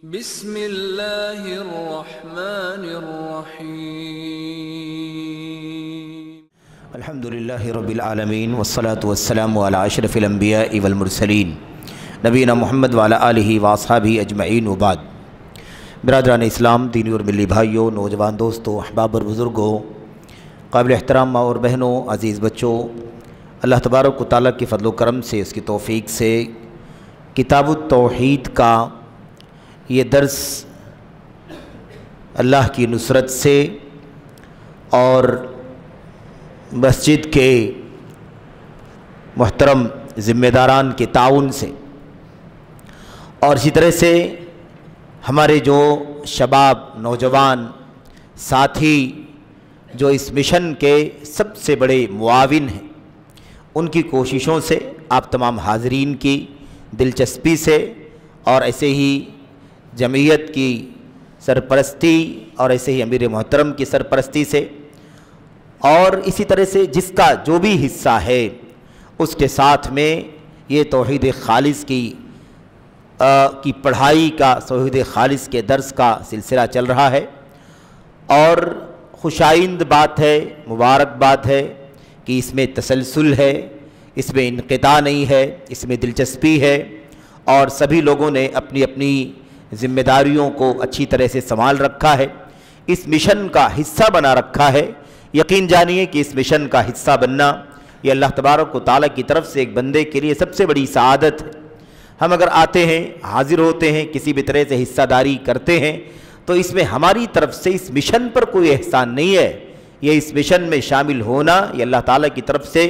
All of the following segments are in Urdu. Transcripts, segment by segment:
بسم اللہ الرحمن الرحیم۔ الحمدللہ رب العالمین والصلاة والسلام علی اشرف الانبیاء والمرسلین نبینا محمد وعلی آلہ واصحابہ اجمعین وبعد۔ برادران اسلام، دینی اور ملی بھائیوں، نوجوان دوستوں، احباب اور بزرگوں، قابل احترام ماں اور بہنوں، عزیز بچوں، اللہ تبارک و تعالیٰ کی فضل و کرم سے، اس کی توفیق سے کتاب التوحید کا یہ درس اللہ کی نصرت سے اور مسجد کے محترم ذمہ داران کے تعاون سے اور اسی طرح سے ہمارے جو شباب، نوجوان ساتھی جو اس مشن کے سب سے بڑے معاون ہیں، ان کی کوششوں سے، آپ تمام حاضرین کی دلچسپی سے اور ایسے ہی جمعیت کی سرپرستی اور ایسے ہی امیر محترم کی سرپرستی سے اور اسی طرح سے جس کا جو بھی حصہ ہے اس کے ساتھ میں یہ توحید خالص کی پڑھائی کا، توحید خالص کے درس کا سلسلہ چل رہا ہے اور خوشائند بات ہے، مبارک بات ہے کہ اس میں تسلسل ہے، اس میں انقطاع نہیں ہے، اس میں دلچسپی ہے اور سبھی لوگوں نے اپنی اپنی ذمہ داریوں کو اچھی طرح سے سنبھال رکھا ہے، اس مشن کا حصہ بنا رکھا ہے۔ یقین جانیے کہ اس مشن کا حصہ بننا یہ اللہ تبارک و تعالیٰ کی طرف سے ایک بندے کے لیے سب سے بڑی سعادت ہے۔ ہم اگر آتے ہیں، حاضر ہوتے ہیں، کسی بھی طرح سے حصہ داری کرتے ہیں تو اس میں ہماری طرف سے اس مشن پر کوئی احسان نہیں ہے، یہ اس مشن میں شامل ہونا یہ اللہ تعالیٰ کی طرف سے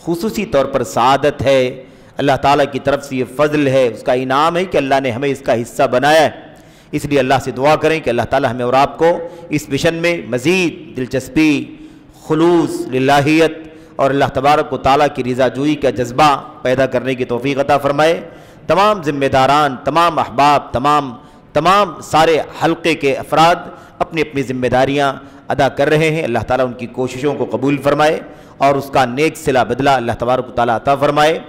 خصوصی طور پر سعادت ہے، اللہ تعالیٰ کی طرف سے یہ فضل ہے، اس کا انعام ہے کہ اللہ نے ہمیں اس کا حصہ بنایا ہے۔ اس لیے اللہ سے دعا کریں کہ اللہ تعالیٰ ہمیں اور آپ کو اس مشن میں مزید دلچسپی، خلوص، للہیت اور اللہ تبارک و تعالیٰ کی رضا جوئی کا جذبہ پیدا کرنے کی توفیق عطا فرمائے۔ تمام ذمہ داران، تمام احباب، تمام سارے حلقے کے افراد اپنی اپنی ذمہ داریاں ادا کر رہے ہیں، اللہ تعالیٰ ان کی کوششوں کو قبول فرمائے اور اس کا نیک صلہ بدلہ اللہ تبارک و تعالیٰ عطا فرمائے۔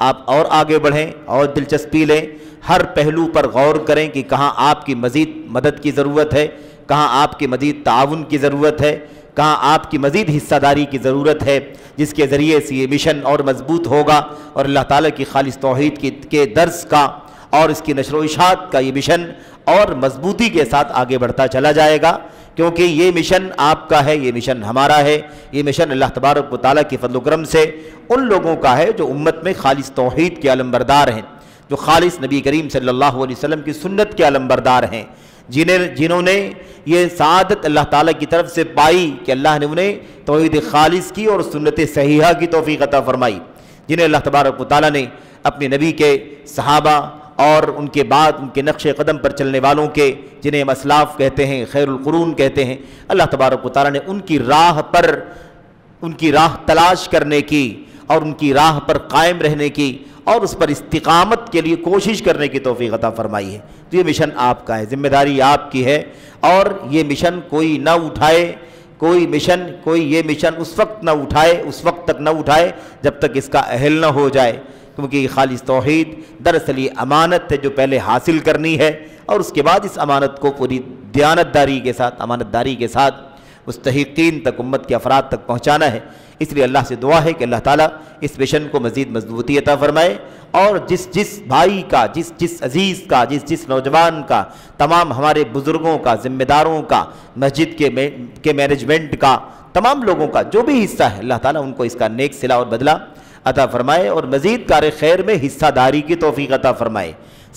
آپ اور آگے بڑھیں اور دلچسپی لیں، ہر پہلو پر غور کریں کہ کہاں آپ کی مزید مدد کی ضرورت ہے، کہاں آپ کی مزید تعاون کی ضرورت ہے، کہاں آپ کی مزید حصہ داری کی ضرورت ہے، جس کے ذریعے سے یہ مشن اور مضبوط ہوگا اور اللہ تعالیٰ کی خالص توحید کے درس کا اور اس کی نشر و اشاعت کا یہ مشن اور مضبوطی کے ساتھ آگے بڑھتا چلا جائے گا، کیونکہ یہ مشن آپ کا ہے، یہ مشن ہمارا ہے، یہ مشن اللہ تبارک و تعالیٰ کی فضل و کرم سے ان لوگوں کا ہے جو امت میں خالص توحید کے علمبردار ہیں، جو خالص نبی کریم صلی اللہ علیہ وسلم کی سنت کے علمبردار ہیں، جنہوں نے یہ سعادت اللہ تعالیٰ کی طرف سے پائی کہ اللہ نے انہیں توحید خالص کی اور سنت صحیحہ کی توفیق عطا فرمائی، جنہیں اللہ تبارک و تعالیٰ نے اپنے نبی کے صحابہ اور ان کے بعد ان کے نقش قدم پر چلنے والوں کے، جنہیں ہم اسلاف کہتے ہیں، خیر القرون کہتے ہیں، اللہ تبارک و تعالیٰ نے ان کی راہ تلاش کرنے کی اور ان کی راہ پر قائم رہنے کی اور اس پر استقامت کے لیے کوشش کرنے کی توفیق عطا فرمائی ہے۔ تو یہ مشن آپ کا ہے، ذمہ داری آپ کی ہے اور یہ مشن کوئی نہ اٹھائے، کوئی یہ مشن اس وقت تک نہ اٹھائے جب تک اس کا اہل نہ ہو جائے، کیونکہ یہ خالص توحید دراصل یہ امانت ہے جو پہلے حاصل کرنی ہے اور اس کے بعد اس امانت کو پوری امانت داری کے ساتھ مستحقین تک، امت کے افراد تک پہنچانا ہے۔ اس لیے اللہ سے دعا ہے کہ اللہ تعالیٰ اس مشن کو مزید مضبوطی عطا فرمائے اور جس بھائی کا، جس عزیز کا، جس نوجوان کا، تمام ہمارے بزرگوں کا، ذمہ داروں کا، مسجد کے مینجمنٹ کا، تمام لوگوں کا جو بھی حصہ ہے، اللہ تعالیٰ ان کو اس کا نیک صلہ اور بدلہ عطا فرمائے اور مزید کار خیر میں حصہ داری کی توفیق عطا فرمائے۔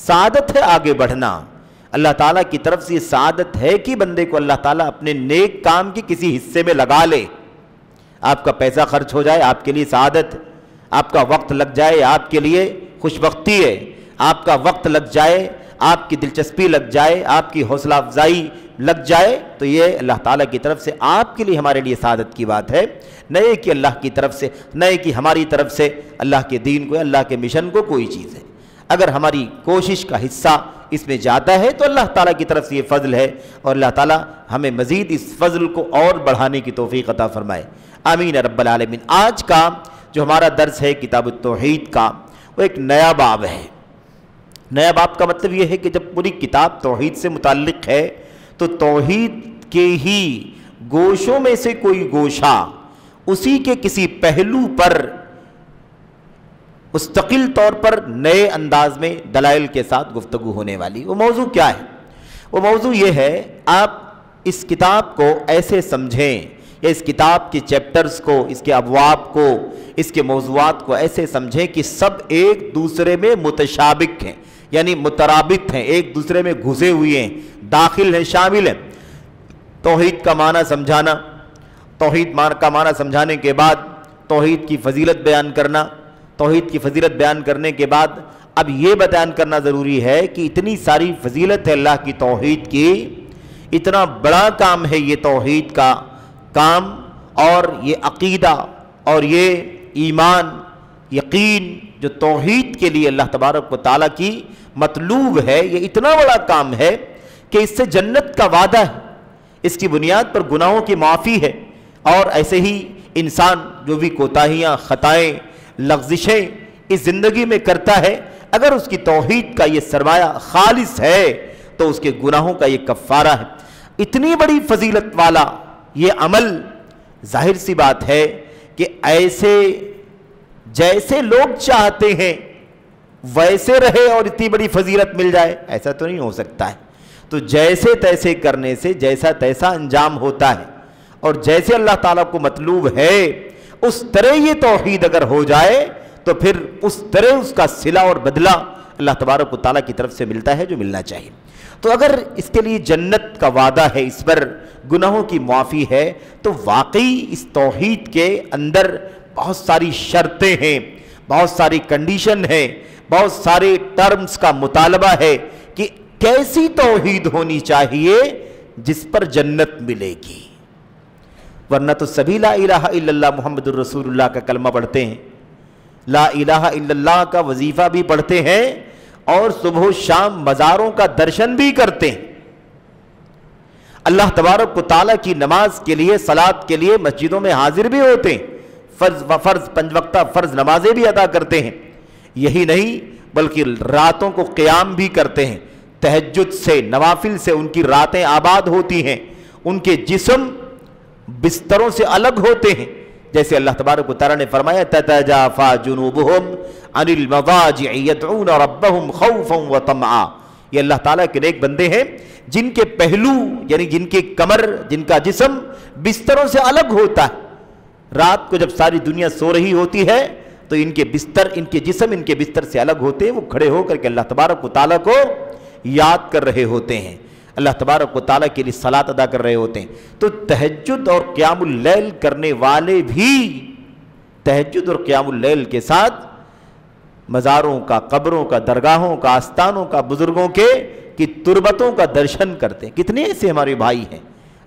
سعادت ہے آگے بڑھنا، اللہ تعالیٰ کی طرف سے یہ سعادت ہے کہ بندے کو اللہ تعالیٰ اپنے نیک کام کی کسی حصے میں لگا لے۔ آپ کا پیسہ خرچ ہو جائے آپ کے لیے سعادت، آپ کا وقت لگ جائے آپ کے لیے خوش بختی ہے، آپ کا وقت لگ جائے، آپ کی دلچسپی لگ جائے، آپ کی حوصلہ افزائی لگ جائے تو یہ اللہ تعالیٰ کی طرف سے آپ کے لیے، ہمارے لیے سعادت کی بات ہے، نئے کہ اللہ کی طرف سے، نئے کہ ہماری طرف سے اللہ کے دین کو، اللہ کے مشن کو کوئی چیز ہے۔ اگر ہماری کوشش کا حصہ اس میں جاتا ہے تو اللہ تعالیٰ کی طرف سے یہ فضل ہے اور اللہ تعالیٰ ہمیں مزید اس فضل کو اور بڑھانے کی توفیق عطا فرمائے، آمین رب العالمین۔ آج کا جو ہمارا درس ہے کتاب التوحید کا، وہ ایک نیا باب ہے، نیا باب کا مطلب یہ ہے کہ جب پوری کتاب توحید سے متعلق ہے تو توحید کے ہی گوشوں میں سے کوئی گوشہ، اسی کے کسی پہلو پر مستقل طور پر نئے انداز میں دلائل کے ساتھ گفتگو ہونے والی۔ وہ موضوع کیا ہے؟ وہ موضوع یہ ہے، آپ اس کتاب کو ایسے سمجھیں یا اس کتاب کے چیپٹرز کو، اس کے ابواب کو، اس کے موضوعات کو ایسے سمجھیں کہ سب ایک دوسرے میں متشابک ہیں، یعنی مترابط ہیں، ایک دوسرے میں گھسے ہوئے ہیں، داخل ہیں، شامل ہیں۔ توحید کا معنی سمجھانا، توحید کا معنی سمجھانے کے بعد توحید کی فضیلت بیان کرنا، توحید کی فضیلت بیان کرنے کے بعد اب یہ بیان کرنا ضروری ہے کہ اتنی ساری فضیلت ہے اللہ کی توحید کی، اتنا بڑا کام ہے یہ توحید کا کام، اور یہ عقیدہ اور یہ ایمان یقین جو توحید کے لیے اللہ تبارک و تعالیٰ کی مطلوب ہے، یہ اتنا بڑا کام ہے کہ اس سے جنت کا وعدہ ہے، اس کی بنیاد پر گناہوں کی معافی ہے، اور ایسے ہی انسان جو بھی کوتاہیاں، خطائیں، لغزشیں اس زندگی میں کرتا ہے، اگر اس کی توحید کا یہ سرمایہ خالص ہے تو اس کے گناہوں کا یہ کفارہ ہے۔ اتنی بڑی فضیلت والا یہ عمل، ظاہر سی بات ہے کہ ایسے جیسے لوگ چاہتے ہیں ویسے رہے اور اتنی بڑی فضیلت مل جائے، ایسا تو نہیں ہو سکتا ہے۔ تو جیسے تیسے کرنے سے جیسا تیسا انجام ہوتا ہے، اور جیسے اللہ تعالیٰ کو مطلوب ہے اس طرح یہ توحید اگر ہو جائے تو پھر اس طرح اس کا صلہ اور بدلہ اللہ تبارک و تعالیٰ کی طرف سے ملتا ہے جو ملنا چاہیے۔ تو اگر اس کے لیے جنت کا وعدہ ہے، اس پر گناہوں کی معافی ہے، تو واقعی اس توحید کے اندر بہت ساری شرطیں ہیں، بہت ساری کنڈیشن ہیں، بہت سارے ٹرمز کا مطالبہ ہے کہ کیسی توحید ہونی چاہیے جس پر جنت ملے گی، ورنہ تو سبھی لا الہ الا اللہ محمد الرسول اللہ کا کلمہ پڑھتے ہیں، لا الہ الا اللہ کا وظیفہ بھی پڑھتے ہیں، اور صبح و شام مزاروں کا درشن بھی کرتے ہیں، اللہ تبارک و تعالیٰ کی نماز کے لیے، صلاۃ کے لیے مسجدوں میں حاضر بھی ہوتے ہیں، فرض پنج وقتہ فرض نمازیں بھی ادا کرتے ہیں، یہی نہیں بلکہ راتوں کو قیام بھی کرتے ہیں، تہجد سے، نوافل سے ان کی راتیں آباد ہوتی ہیں، ان کے جسم بستروں سے الگ ہوتے ہیں، جیسے اللہ تبارک و تعالیٰ نے فرمایا تتجافى جنوبهم عن المضاجع يدعون ربهم خوفا وطمعا۔ یہ اللہ تعالیٰ کے نیک بندے ہیں جن کے پہلو، یعنی جن کے کمر، جن کا جسم بستروں سے الگ ہوتا ہے، رات کو جب ساری دنیا سو رہی ہوتی ہے تو ان کے بستر، ان کے جسم ان کے بستر سے الگ ہوتے ہیں، وہ کھڑے ہو کر کے اللہ تبارک و تعالیٰ کو یاد کر رہے ہوتے ہیں، اللہ تبارک و تعالیٰ کے لیے صلاۃ ادا کر رہے ہوتے ہیں۔ تو تہجد اور قیام اللیل کرنے والے بھی تہجد اور قیام اللیل کے ساتھ مزاروں کا، قبروں کا، درگاہوں کا، آستانوں کا، بزرگوں کی تربتوں کا درشن کرتے ہیں۔ کتنے ایسے ہمارے بھائی ہیں،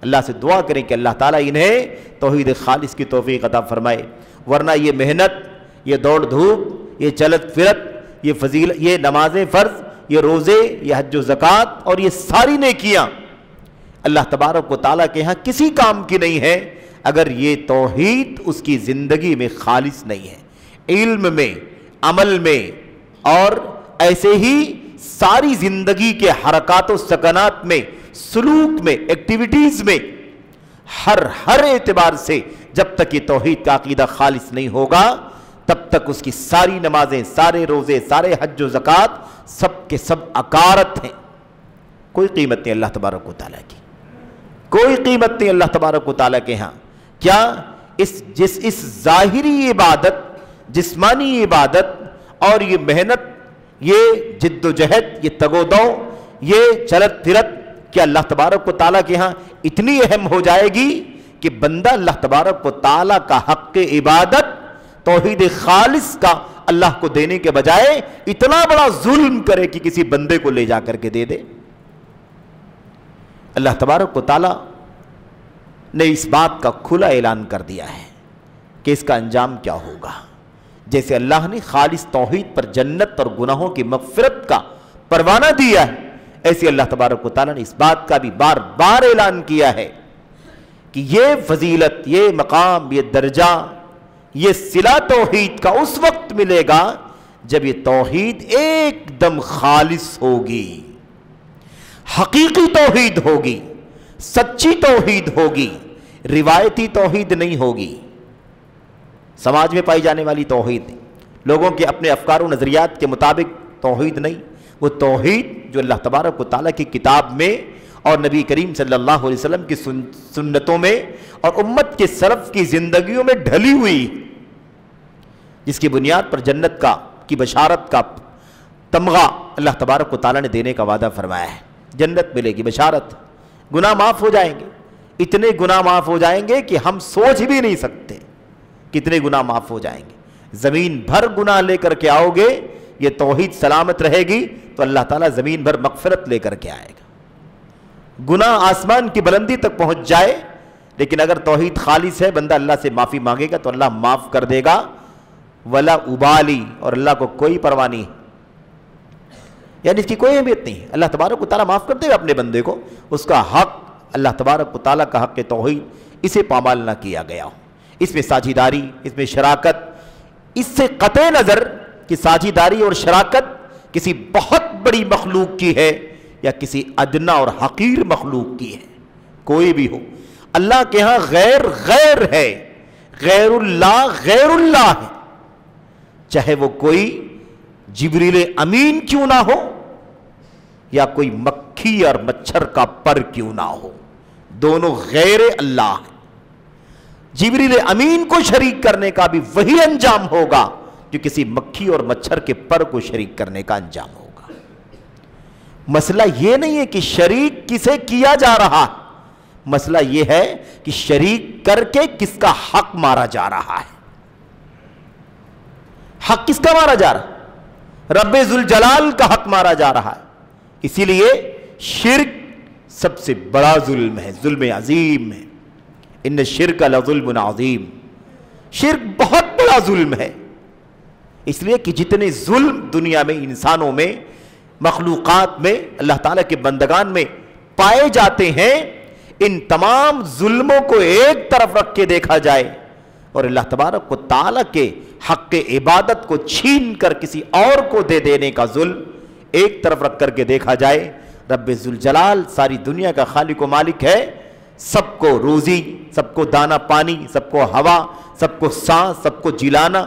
اللہ سے دعا کریں کہ اللہ تعالیٰ انہیں توحید خالص کی توفیق عطا فرمائے، ورنہ یہ محنت، یہ دوڑ دھوپ، یہ چلت پھرت، یہ فضیلت، یہ نمازیں فرض، یہ روزے، یہ حج و زکوٰۃ اور یہ ساری نیکیاں اللہ تبارک و تعالیٰ کے ہاں کسی کام کی نہیں ہے اگر یہ توحید اس کی زندگی میں خالص نہیں ہے، علم میں، عمل میں، اور ایسے ہی ساری زندگی کے حرکات و سکنات میں، سلوک میں، ایکٹیویٹیز میں، ہر اعتبار سے جب تک یہ توحید کا عقیدہ خالص نہیں ہوگا تب تک اس کی ساری نمازیں، سارے روزے، سارے حج و زکوٰۃ سب کے سب عکارت ہیں، کوئی قیمت نہیں اللہ تبارک و تعالیٰ کی، کوئی قیمت نہیں اللہ تبارک و تعالیٰ کے ہاں۔ کیا اس ظاہری عبادت، جسمانی عبادت اور یہ محنت، یہ جد و جہد، یہ تگ و دو، یہ چلت پھرت، کیا اللہ تبارک و تعالیٰ کے ہاں اتنی اہم ہو جائے گی کہ بندہ اللہ تبارک و تعالیٰ کا حق عبادت، توحید خالص کا اللہ کو دینے کے بجائے اتنا بڑا ظلم کرے کہ کسی بندے کو لے جا کر کے دے دے؟ اللہ تبارک و تعالیٰ نے اس بات کا کھلا اعلان کر دیا ہے کہ اس کا انجام کیا ہوگا۔ جیسے اللہ نے خالص توحید پر جنت اور گناہوں کی مغفرت کا پروانہ دیا ہے، ایسے اللہ تبارک و تعالیٰ نے اس بات کا بھی بار بار اعلان کیا ہے کہ یہ فضیلت، یہ مقام، یہ درجہ، یہ صلہ توحید کا اس وقت ملے گا جب یہ توحید ایک دم خالص ہوگی، حقیقی توحید ہوگی، سچی توحید ہوگی، روایتی توحید نہیں ہوگی، سماج میں پائی جانے والی توحید نہیں، لوگوں کے اپنے افکار و نظریات کے مطابق توحید نہیں، وہ توحید جو اللہ تبارک و تعالیٰ کی کتاب میں اور نبی کریم صلی اللہ علیہ وسلم کی سنتوں میں اور امت کے سلف کی زندگیوں میں ڈھلی ہوئی، جس کی بنیاد پر جنت کی بشارت کا تمغہ اللہ تبارک و تعالیٰ نے دینے کا وعدہ فرمایا ہے۔ جنت ملے گی، بشارت، گناہ معاف ہو جائیں گے، اتنے گناہ معاف ہو جائیں گے کہ ہم سوچ بھی نہیں سکتے کتنے گناہ معاف ہو جائیں گے۔ زمین بھر گناہ لے کر کے آؤ گے، یہ توحید سلامت رہے گی تو اللہ تعالیٰ زمین بھر مغفرت لے کر کے آئے گا۔ گناہ آسمان کی بلندی تک پہنچ جائے، لیکن اگر توحید خالص ہے، بندہ اللہ سے معافی مانگے گا تو اللہ معاف کر دے گا، ولا ابالی، اور اللہ کو کوئی پرواہ نہیں، یعنی اس کی کوئی اہمیت نہیں ہے۔ اللہ تبارک و تعالیٰ معاف کر دے گا اپنے بندے کو، اس کا حق، اللہ تبارک و تعالیٰ کا حق توحید، اسے پامال نہ کیا گیا ہو، اس میں ساجھیداری، اس میں شراکت، اس سے قطع نظر کہ ساجھیداری اور شراکت کسی بہت بڑی مخلوق کی ہے یا کسی ادنا اور حقیر مخلوق کی ہے، کوئی بھی ہو، اللہ کے ہاں غیر غیر ہے، غیر اللہ ہے، چاہے وہ کوئی جبریل امین کیوں نہ ہو یا کوئی مکھی اور مچھر کا پر کیوں نہ ہو، دونوں غیر اللہ ہیں۔ جبریل امین کو شریک کرنے کا بھی وہی انجام ہوگا جو کسی مکھی اور مچھر کے پر کو شریک کرنے کا انجام ہوگا۔ مسئلہ یہ نہیں ہے کہ شریک کسے کیا جا رہا ہے، مسئلہ یہ ہے کہ شریک کر کے کس کا حق مارا جا رہا ہے۔ حق کس کا مارا جا رہا ہے؟ رب ذوالجلال کا حق مارا جا رہا ہے۔ اسی لیے شرک سب سے بڑا ظلم ہے، ظلم عظیم ہے۔ ان الشرک لظلم عظیم، شرک بہت بڑا ظلم ہے، اس لیے کہ جتنے ظلم دنیا میں، انسانوں میں، مخلوقات میں، اللہ تعالیٰ کے بندگان میں پائے جاتے ہیں، ان تمام ظلموں کو ایک طرف رکھ کے دیکھا جائے اور اللہ تبارک و تعالیٰ کے حق عبادت کو چھین کر کسی اور کو دے دینے کا ظلم ایک طرف رکھ کر کے دیکھا جائے، رب ذوالجلال ساری دنیا کا خالق و مالک ہے، سب کو روزی، سب کو دانا پانی، سب کو ہوا، سب کو سانس، سب کو جلانا،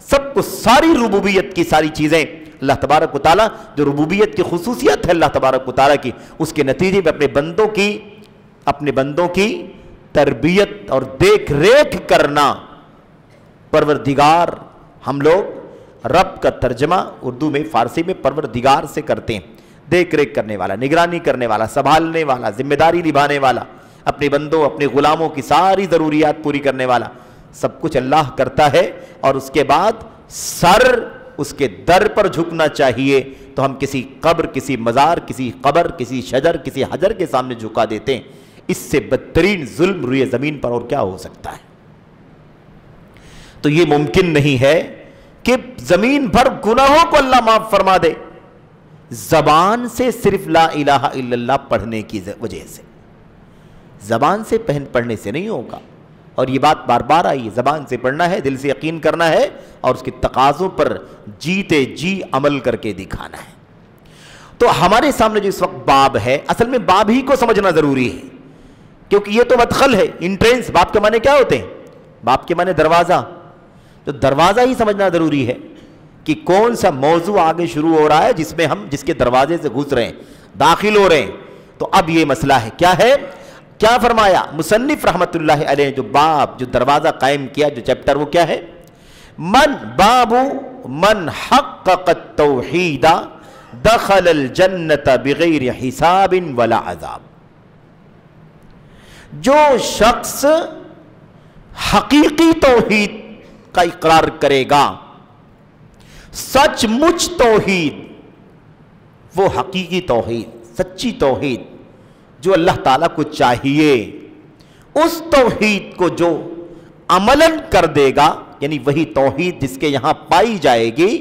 سب کو ساری ربوبیت کی ساری چیزیں اللہ تبارک و تعالیٰ، جو ربوبیت کی خصوصیت ہے اللہ تبارک و تعالیٰ کی، اس کے نتیجے میں اپنے بندوں کی تربیت اور دیکھ ریکھ کرنا۔ پروردگار، ہم لوگ رب کا ترجمہ اردو میں، فارسی میں پروردگار سے کرتے ہیں، دیکھ ریکھ کرنے والا، نگرانی کرنے والا، سنبھالنے والا، ذمہ داری نبھانے والا، اپنے بندوں، اپنے غلاموں کی ساری ضروریات پوری کرنے والا، سب کچھ اللہ کرتا ہے، اور اس کے بعد سر اس کے در پر جھکنا چاہیے، تو ہم کسی قبر، کسی مزار، کسی قبر، کسی شجر، کسی حجر کے سامنے جھکا دیتے ہیں۔ اس سے بدترین ظلم روئے زمین پر اور کیا ہو سکتا ہے؟ تو یہ ممکن نہیں ہے کہ زمین بھر گناہوں کو اللہ معاف فرما دے زبان سے، صرف لا الہ الا اللہ پڑھنے کی وجہ سے، زبان سے پڑھنے سے نہیں ہوگا، اور یہ بات بار بار آئی، زبان سے پڑھنا ہے، دل سے یقین کرنا ہے، اور اس کے تقاضوں پر جیتے جی عمل کر کے دکھانا ہے۔ تو ہمارے سامنے جو اس وقت باب ہے، اصل میں باب ہی کو سمجھنا ضروری ہے، کیونکہ یہ تو مدخل ہے، انٹرنس۔ باب کے معنی کیا ہوتے ہیں؟ باب کے معنی دروازہ، تو دروازہ ہی سمجھنا ضروری ہے کہ کون سا موضوع آگے شروع ہو رہا ہے، جس کے دروازے سے گھس رہے ہیں، داخل ہو رہے ہیں۔ تو اب یہ مسئلہ ہے، کیا ہے؟ کیا فرمایا مصنف رحمت اللہ علیہ، جو باب، جو دروازہ قائم کیا، جو چیپٹر، وہ کیا ہے؟ باب من حقق التوحید دخل الجنت بغیر حساب ولا عذاب۔ جو شخص حقیقی توحید کا اقرار کرے گا، سچ مچ توحید، وہ حقیقی توحید، سچی توحید جو اللہ تعالیٰ کو چاہیے، اس توحید کو جو عملاً کر دے گا، یعنی وہی توحید جس کے یہاں پائی جائے گی،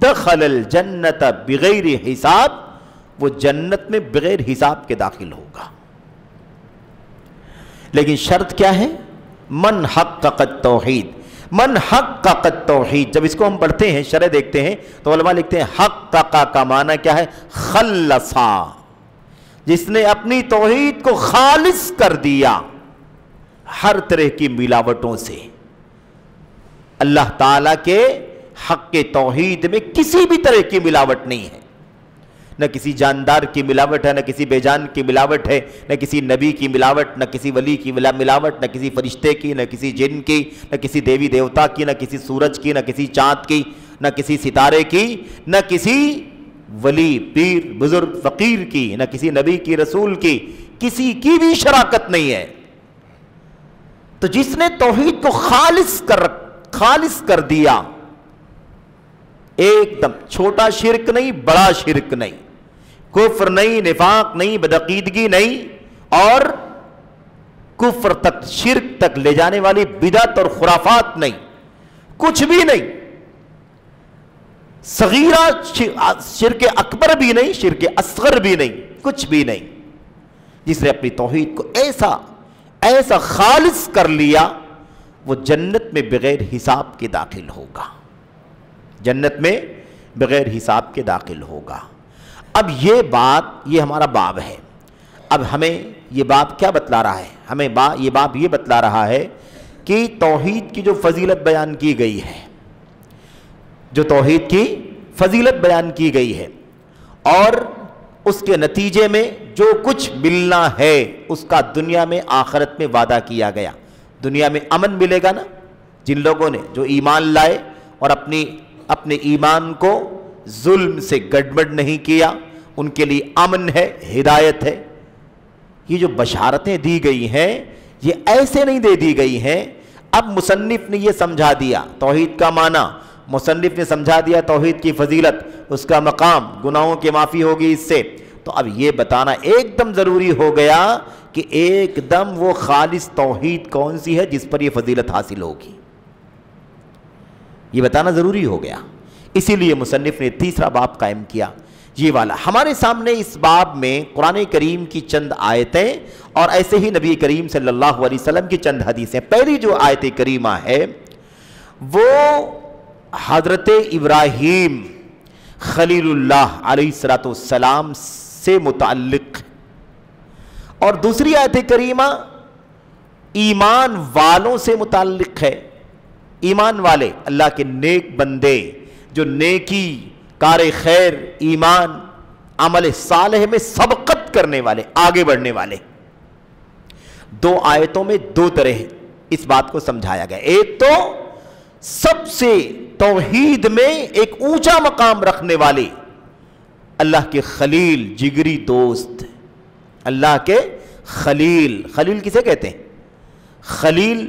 دخل الجنت بغیر حساب، وہ جنت میں بغیر حساب کے داخل ہوگا۔ لیکن شرط کیا ہے؟ من حقق التوحید، من حقق التوحید، جب اس کو ہم پڑھتے ہیں شرح دیکھتے ہیں تو علماء لکھتے ہیں حقق کا معنی کیا ہے؟ خلصا، جس نے اپنی توحید کو خالص کر دیا ہر طرح کی ملاوٹوں سے۔ اللہ تعالیٰ کے حق توحید میں کسی بھی طرح کی ملاوٹ نہیں ہے، نہ کسی جاندار کی ملاوٹ ہے، نہ کسی بے جان کی ملاوٹ ہے، نہ کسی نبی کی ملاوٹ، نہ کسی ولی کی ملاوٹ، نہ کسی فرشتے کی، نہ کسی جن کی، نہ کسی دیوی دیوتا کی، نہ کسی سورج کی، نہ کسی چاند کی، نہ کسی ستارے کی، نہ کسی ولی پیر بزرگ فقیر کی، نہ کسی نبی کی رسول کی، کسی کی بھی شراکت نہیں ہے۔ تو جس نے توحید کو خالص کر دیا، ایک دم چھوٹا شرک نہیں، بڑا شرک نہیں، کفر نہیں، نفاق نہیں، بدعقیدگی نہیں، اور کفر تک شرک تک لے جانے والی بدعت اور خرافات نہیں، کچھ بھی نہیں، صغیرہ شرک اکبر بھی نہیں، شرک اصغر بھی نہیں، کچھ بھی نہیں۔ جس نے اپنی توحید کو ایسا خالص کر لیا، وہ جنت میں بغیر حساب کے داخل ہوگا، جنت میں بغیر حساب کے داخل ہوگا۔ اب یہ ہمارا باب ہے۔ اب ہمیں یہ باب کیا بتلا رہا ہے؟ ہمیں یہ باب یہ بتلا رہا ہے کہ توحید کی جو فضیلت بیان کی گئی ہے، جو توحید کی فضیلت بیان کی گئی ہے، اور اس کے نتیجے میں جو کچھ ملنا ہے اس کا دنیا میں آخرت میں وعدہ کیا گیا۔ دنیا میں امن ملے گا نا، جن لوگوں نے جو ایمان لائے اور اپنے ایمان کو ظلم سے گڑبڑ نہیں کیا، ان کے لیے امن ہے، ہدایت ہے۔ یہ جو بشارتیں دی گئی ہیں یہ ایسے نہیں دے دی گئی ہیں۔ اب مصنف نے یہ سمجھا دیا توحید کا معنی، مصنف نے سمجھا دیا توحید کی فضیلت، اس کا مقام، گناہوں کی معافی ہوگی اس سے۔ تو اب یہ بتانا ایک دم ضروری ہو گیا کہ ایک دم وہ خالص توحید کون سی ہے جس پر یہ فضیلت حاصل ہوگی، یہ بتانا ضروری ہو گیا۔ اسی لیے مصنف نے تیسرا باب قائم کیا، یہ والا۔ ہمارے سامنے اس باب میں قرآن کریم کی چند آیتیں اور ایسے ہی نبی کریم صلی اللہ علیہ وسلم کی چند حدیثیں۔ پہلی جو آیت کریمہ ہے وہ حضرت ابراہیم خلیل اللہ علیہ السلام سے متعلق، اور دوسری آیت کریمہ ایمان والوں سے متعلق ہے۔ ایمان والے، اللہ کے نیک بندے جو نیکی، کار خیر، ایمان، عمل صالح میں سبقت کرنے والے، آگے بڑھنے والے۔ دو آیتوں میں دو طرح اس بات کو سمجھایا گیا۔ ایک تو سب سے توحید میں ایک اونچا مقام رکھنے والے اللہ کے خلیل، جگری دوست، اللہ کے خلیل۔ خلیل کسے کہتے ہیں؟ خلیل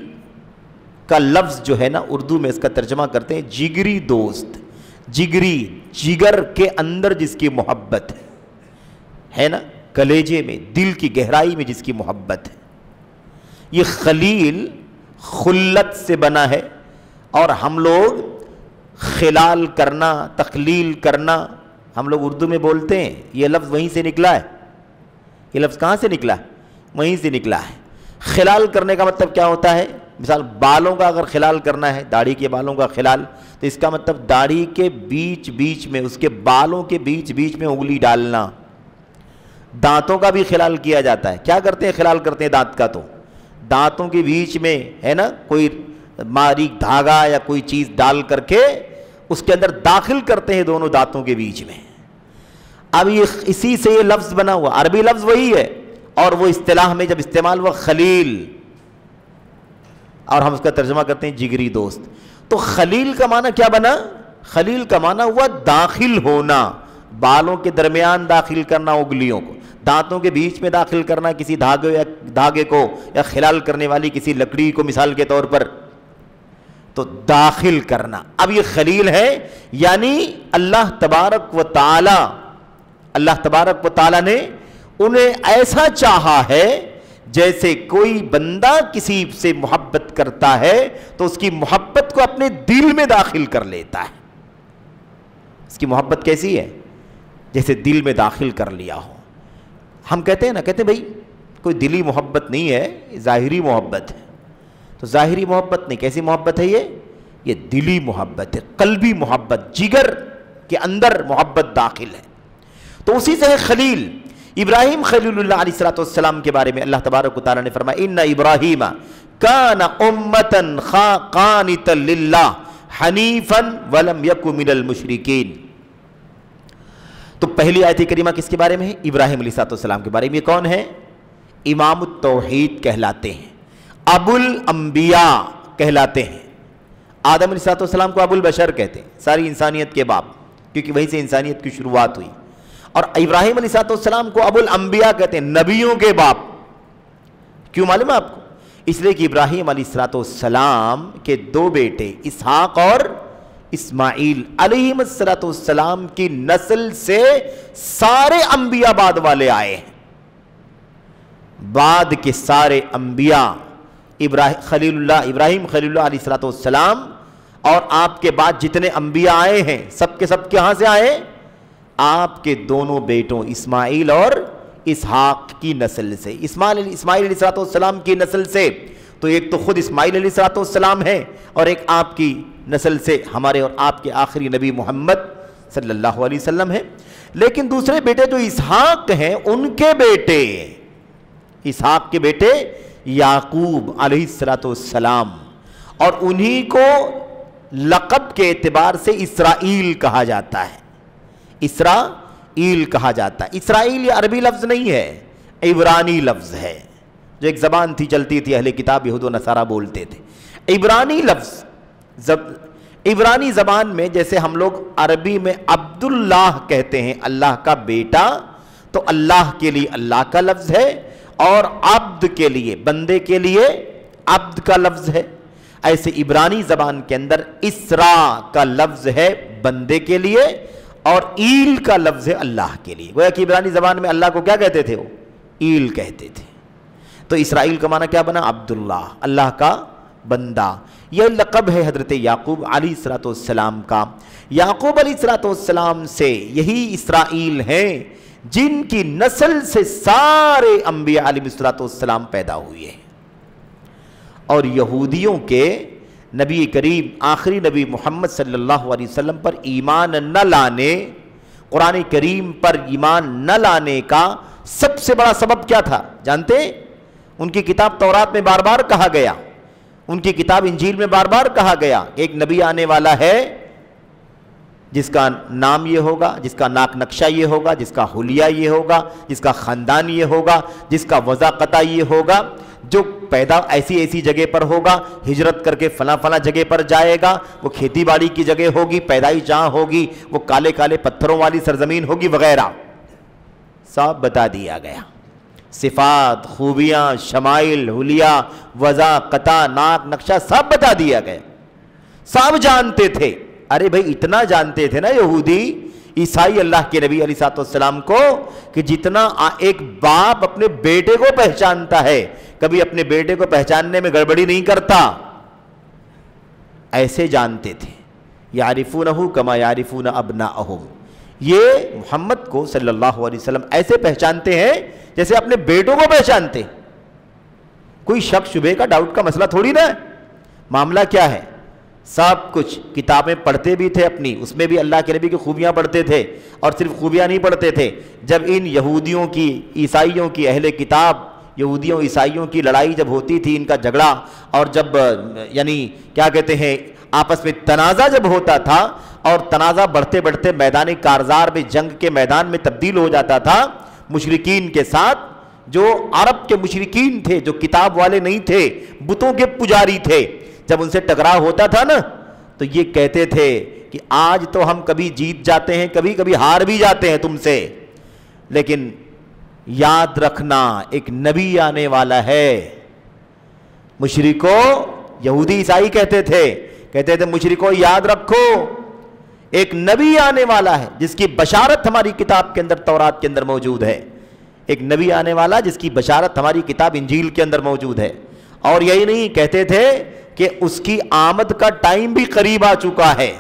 کا لفظ جو ہے نا اردو میں اس کا ترجمہ کرتے ہیں جگری دوست، جگری، جگر کے اندر جس کی محبت ہے نا، کلیجے میں، دل کی گہرائی میں جس کی محبت ہے۔ یہ خلیل خلت سے بنا ہے، اور ہم لوگ خلال کرنا، تخلیل کرنا، ہم لوگ اردو میں بولتے ہیں، یہ لفظ وہیں سے نکلا ہے۔ یہ لفظ کہاں سے نکلا ہے؟ وہیں سے نکلا ہے۔ خلال کرنے کا مطلب کیا ہوتا ہے؟ مثال بالوں کا اگر خلال کرنا ہے، داڑھی کے بالوں کا خلال، تو اس کا مطلب داڑھی کے بیچ میں، اس کے بالوں کے بیچ میں انگلی ڈالنا۔ دانتوں کا بھی خلال کیا جاتا ہے۔ کیا کرتے ہیں؟ خلال کرتے ہیں دانت کا، تو دانتوں کے بیچ میں ہے نا کوئی باریک دھاگا یا کوئی چیز ڈال کر کے اس کے اندر داخل کرتے ہیں دونوں دانتوں کے بیچ میں۔ اب یہ اسی سے یہ لفظ بنا ہوا، عربی لفظ وہی ہے، اور وہ اصطلاح میں جب استعمال ہوا خلیل، اور ہم اس کا ترجمہ کرتے ہیں جگری دوست۔ تو خلیل کا معنی کیا بنا؟ خلیل کا معنی ہوا داخل ہونا، بالوں کے درمیان داخل کرنا انگلیوں کو، دانتوں کے بیچ میں داخل کرنا کسی دھاگے کو، یا خلال کرنے والی کسی لکڑی کو مثال کے طور پر، تو داخل کرنا۔ اب یہ خلیل ہے، یعنی اللہ تبارک و تعالی نے انہیں ایسا چاہا ہے جیسے کوئی بندہ کسی سے محبت کرتا ہے تو اس کی محبت کو اپنے دل میں داخل کر لیتا ہے۔ اس کی محبت کیسی ہے؟ جیسے دل میں داخل کر لیا ہو۔ ہم کہتے ہیں نا، کہتے ہیں بھائی کوئی دلی محبت نہیں ہے، ظاہری محبت ہے۔ تو ظاہری محبت نہیں، کیسی محبت ہے یہ؟ یہ دلی محبت ہے، قلبی محبت، جگر کے اندر محبت داخل ہے۔ تو اسی سے ہے خلیل۔ ابراہیم خلیل اللہ علیہ السلام کے بارے میں اللہ تبارک و تعالیٰ نے فرمایا ان ابراہیم کان امۃ قانتا للہ حنیفا ولم یک من المشرکین۔ تو پہلی آیت کریمہ کس کے بارے میں ہے؟ ابراہیم علیہ السلام کے بارے میں۔ یہ کون ہے؟ امام التوحید کہلاتے ہیں، ابو الانبیاء کہلاتے ہیں۔ آدم علیہ السلام کو ابو البشر کہتے ہیں، ساری انسانیت کے باپ، کیونکہ وہیں سے انسانیت کی شروعات ہوئی۔ اور ابراہیم علیہ السلام کو ابو الانبیاء کہتے ہیں، نبیوں کے باپ۔ کیوں معلوم ہے آپ کو؟ اس لیے کہ ابراہیم علیہ السلام کے دو بیٹے اسحاق اور اسماعیل علیہ السلام کی نسل سے سارے انبیاء بعد والے آئے ہیں۔ بعد کے سارے انبیاء ابراہیم خلیل اللہ علیہ السلام اور آپ کے بعد جتنے انبیاء آئے ہیں سب کے سب کہاں سے آئے؟ آپ کے دونوں بیٹوں اسماعیل اور اسحاق کی نسل سے۔ اسماعیل علیہ السلام کی نسل سے تو ایک تو خود اسماعیل علیہ السلام ہے، اور ایک آپ کی نسل سے ہمارے اور آپ کے آخری نبی محمد صلی اللہ علیہ وسلم ہے۔ لیکن دوسرے بیٹے جو اسحاق ہیں ان کے بیٹے، اسحاق کے بیٹے یعقوب علیہ السلام، اور انہی کو لقب کے اعتبار سے اسرائیل کہا جاتا ہے۔ اسرائیل کہا جاتا ہے۔ اسرائیل یہ عربی لفظ نہیں ہے، عبرانی لفظ ہے، جو ایک زبان تھی چلتی تھی، اہل کتاب یہود و نصارہ بولتے تھے۔ عبرانی لفظ، عبرانی زبان میں جیسے ہم لوگ عربی میں عبداللہ کہتے ہیں، اللہ کا بیٹا، تو اللہ کے لیے اللہ کا لفظ ہے، اور عبد کے لیے، بندے کے لیے عبد کا لفظ ہے۔ ایسے عبرانی زبان کے اندر اسرا کا لفظ ہے بندے کے لیے، اور ایل کا لفظ ہے اللہ کے لیے۔ گویا کہ عبرانی زبان میں اللہ کو کیا کہتے تھے؟ وہ ایل کہتے تھے۔ تو اسرائیل کا معنی کیا بنا؟ عبداللہ، اللہ کا بندہ۔ یہ لقب ہے حضرت یعقوب علیہ السلام کا۔ یعقوب علیہ السلام سے یہی اسرائیل ہیں جن کی نسل سے سارے انبیاء علیہ السلام پیدا ہوئے ہیں۔ اور یہودیوں کے نبی کریم آخری نبی محمد صلی اللہ علیہ وسلم پر ایمان نہ لانے، قرآن کریم پر ایمان نہ لانے کا سب سے بڑا سبب کیا تھا جانتے؟ ان کی کتاب تورات میں بار بار کہا گیا، ان کی کتاب انجیل میں بار بار کہا گیا کہ ایک نبی آنے والا ہے جس کا نام یہ ہوگا، جس کا ناک نقشہ یہ ہوگا، جس کا حلیہ یہ ہوگا، جس کا خاندان یہ ہوگا، جس کا وضع قطع یہ ہوگا، جو پیدا ایسی ایسی جگہ پر ہوگا، ہجرت کر کے فلاں فلاں جگہ پر جائے گا، وہ کھیتی باڑی کی جگہ ہوگی، پیدائش جہاں ہوگی وہ کالے کالے پتھروں والی سرزمین ہوگی وغیرہ، سب بتا دیا گیا۔ صفات، خوبیاں، شمائل، حلیہ، وضع قطع، ناک نقشہ سب بتا دیا گیا، سب جانتے تھے۔ ارے بھائی اتنا جانتے تھے نا یہودی عیسائی اللہ کے نبی علیہ السلام کو کہ جتنا ایک باپ اپنے بیٹے کو پہچانتا ہے، کبھی اپنے بیٹے کو پہچاننے میں گڑبڑی نہیں کرتا، ایسے جانتے تھے۔ یعرفونہ کما یعرفون ابناءہم، یہ محمد کو صلی اللہ علیہ وسلم ایسے پہچانتے ہیں جیسے اپنے بیٹوں کو پہچانتے۔ کوئی شک شبے کا ڈاؤٹ کا مسئلہ تھوڑی نا ہے۔ معاملہ کیا ہے؟ سب کچھ کتابیں پڑھتے بھی تھے اپنی، اس میں بھی اللہ کے نبی کی خوبیاں پڑھتے تھے، اور صرف خوبیاں نہیں پڑھتے تھے۔ جب ان یہودیوں کی، عیسائیوں کی، اہل کتاب یہودیوں عیسائیوں کی لڑائی جب ہوتی تھی، ان کا جھگڑا، اور جب یعنی کیا کہتے ہیں آپس میں تنازع جب ہوتا تھا، اور تنازع بڑھتے بڑھتے میدان کارزار میں، جنگ کے میدان میں تبدیل ہو جاتا تھا مشرکین کے ساتھ، جو عرب کے مشرکین تھے، جو کتاب والے نہیں تھے، بتوں کے پجاری تھے، جب ان سے ٹکراؤ ہوتا تھا نا تو یہ کہتے تھے کہ آج تو ہم کبھی جیت جاتے ہیں، کبھی کبھی ہار بھی جاتے ہیں تم سے، لیکن یاد رکھنا ایک نبی آنے والا ہے۔ مشرکو، یہودی عیسائی کہتے تھے مشرکو یاد رکھو ایک نبی آنے والا ہے جس کی بشارت ہماری کتاب کے اندر تورات کے اندر موجود ہے، ایک نبی آنے والا جس کی بشارت ہماری کتاب انجیل کے اندر موجود ہے۔ اور یہی نہیں، کہتے تھے کہ اس کی آمد کا ٹائم بھی قریب آ چکا ہے،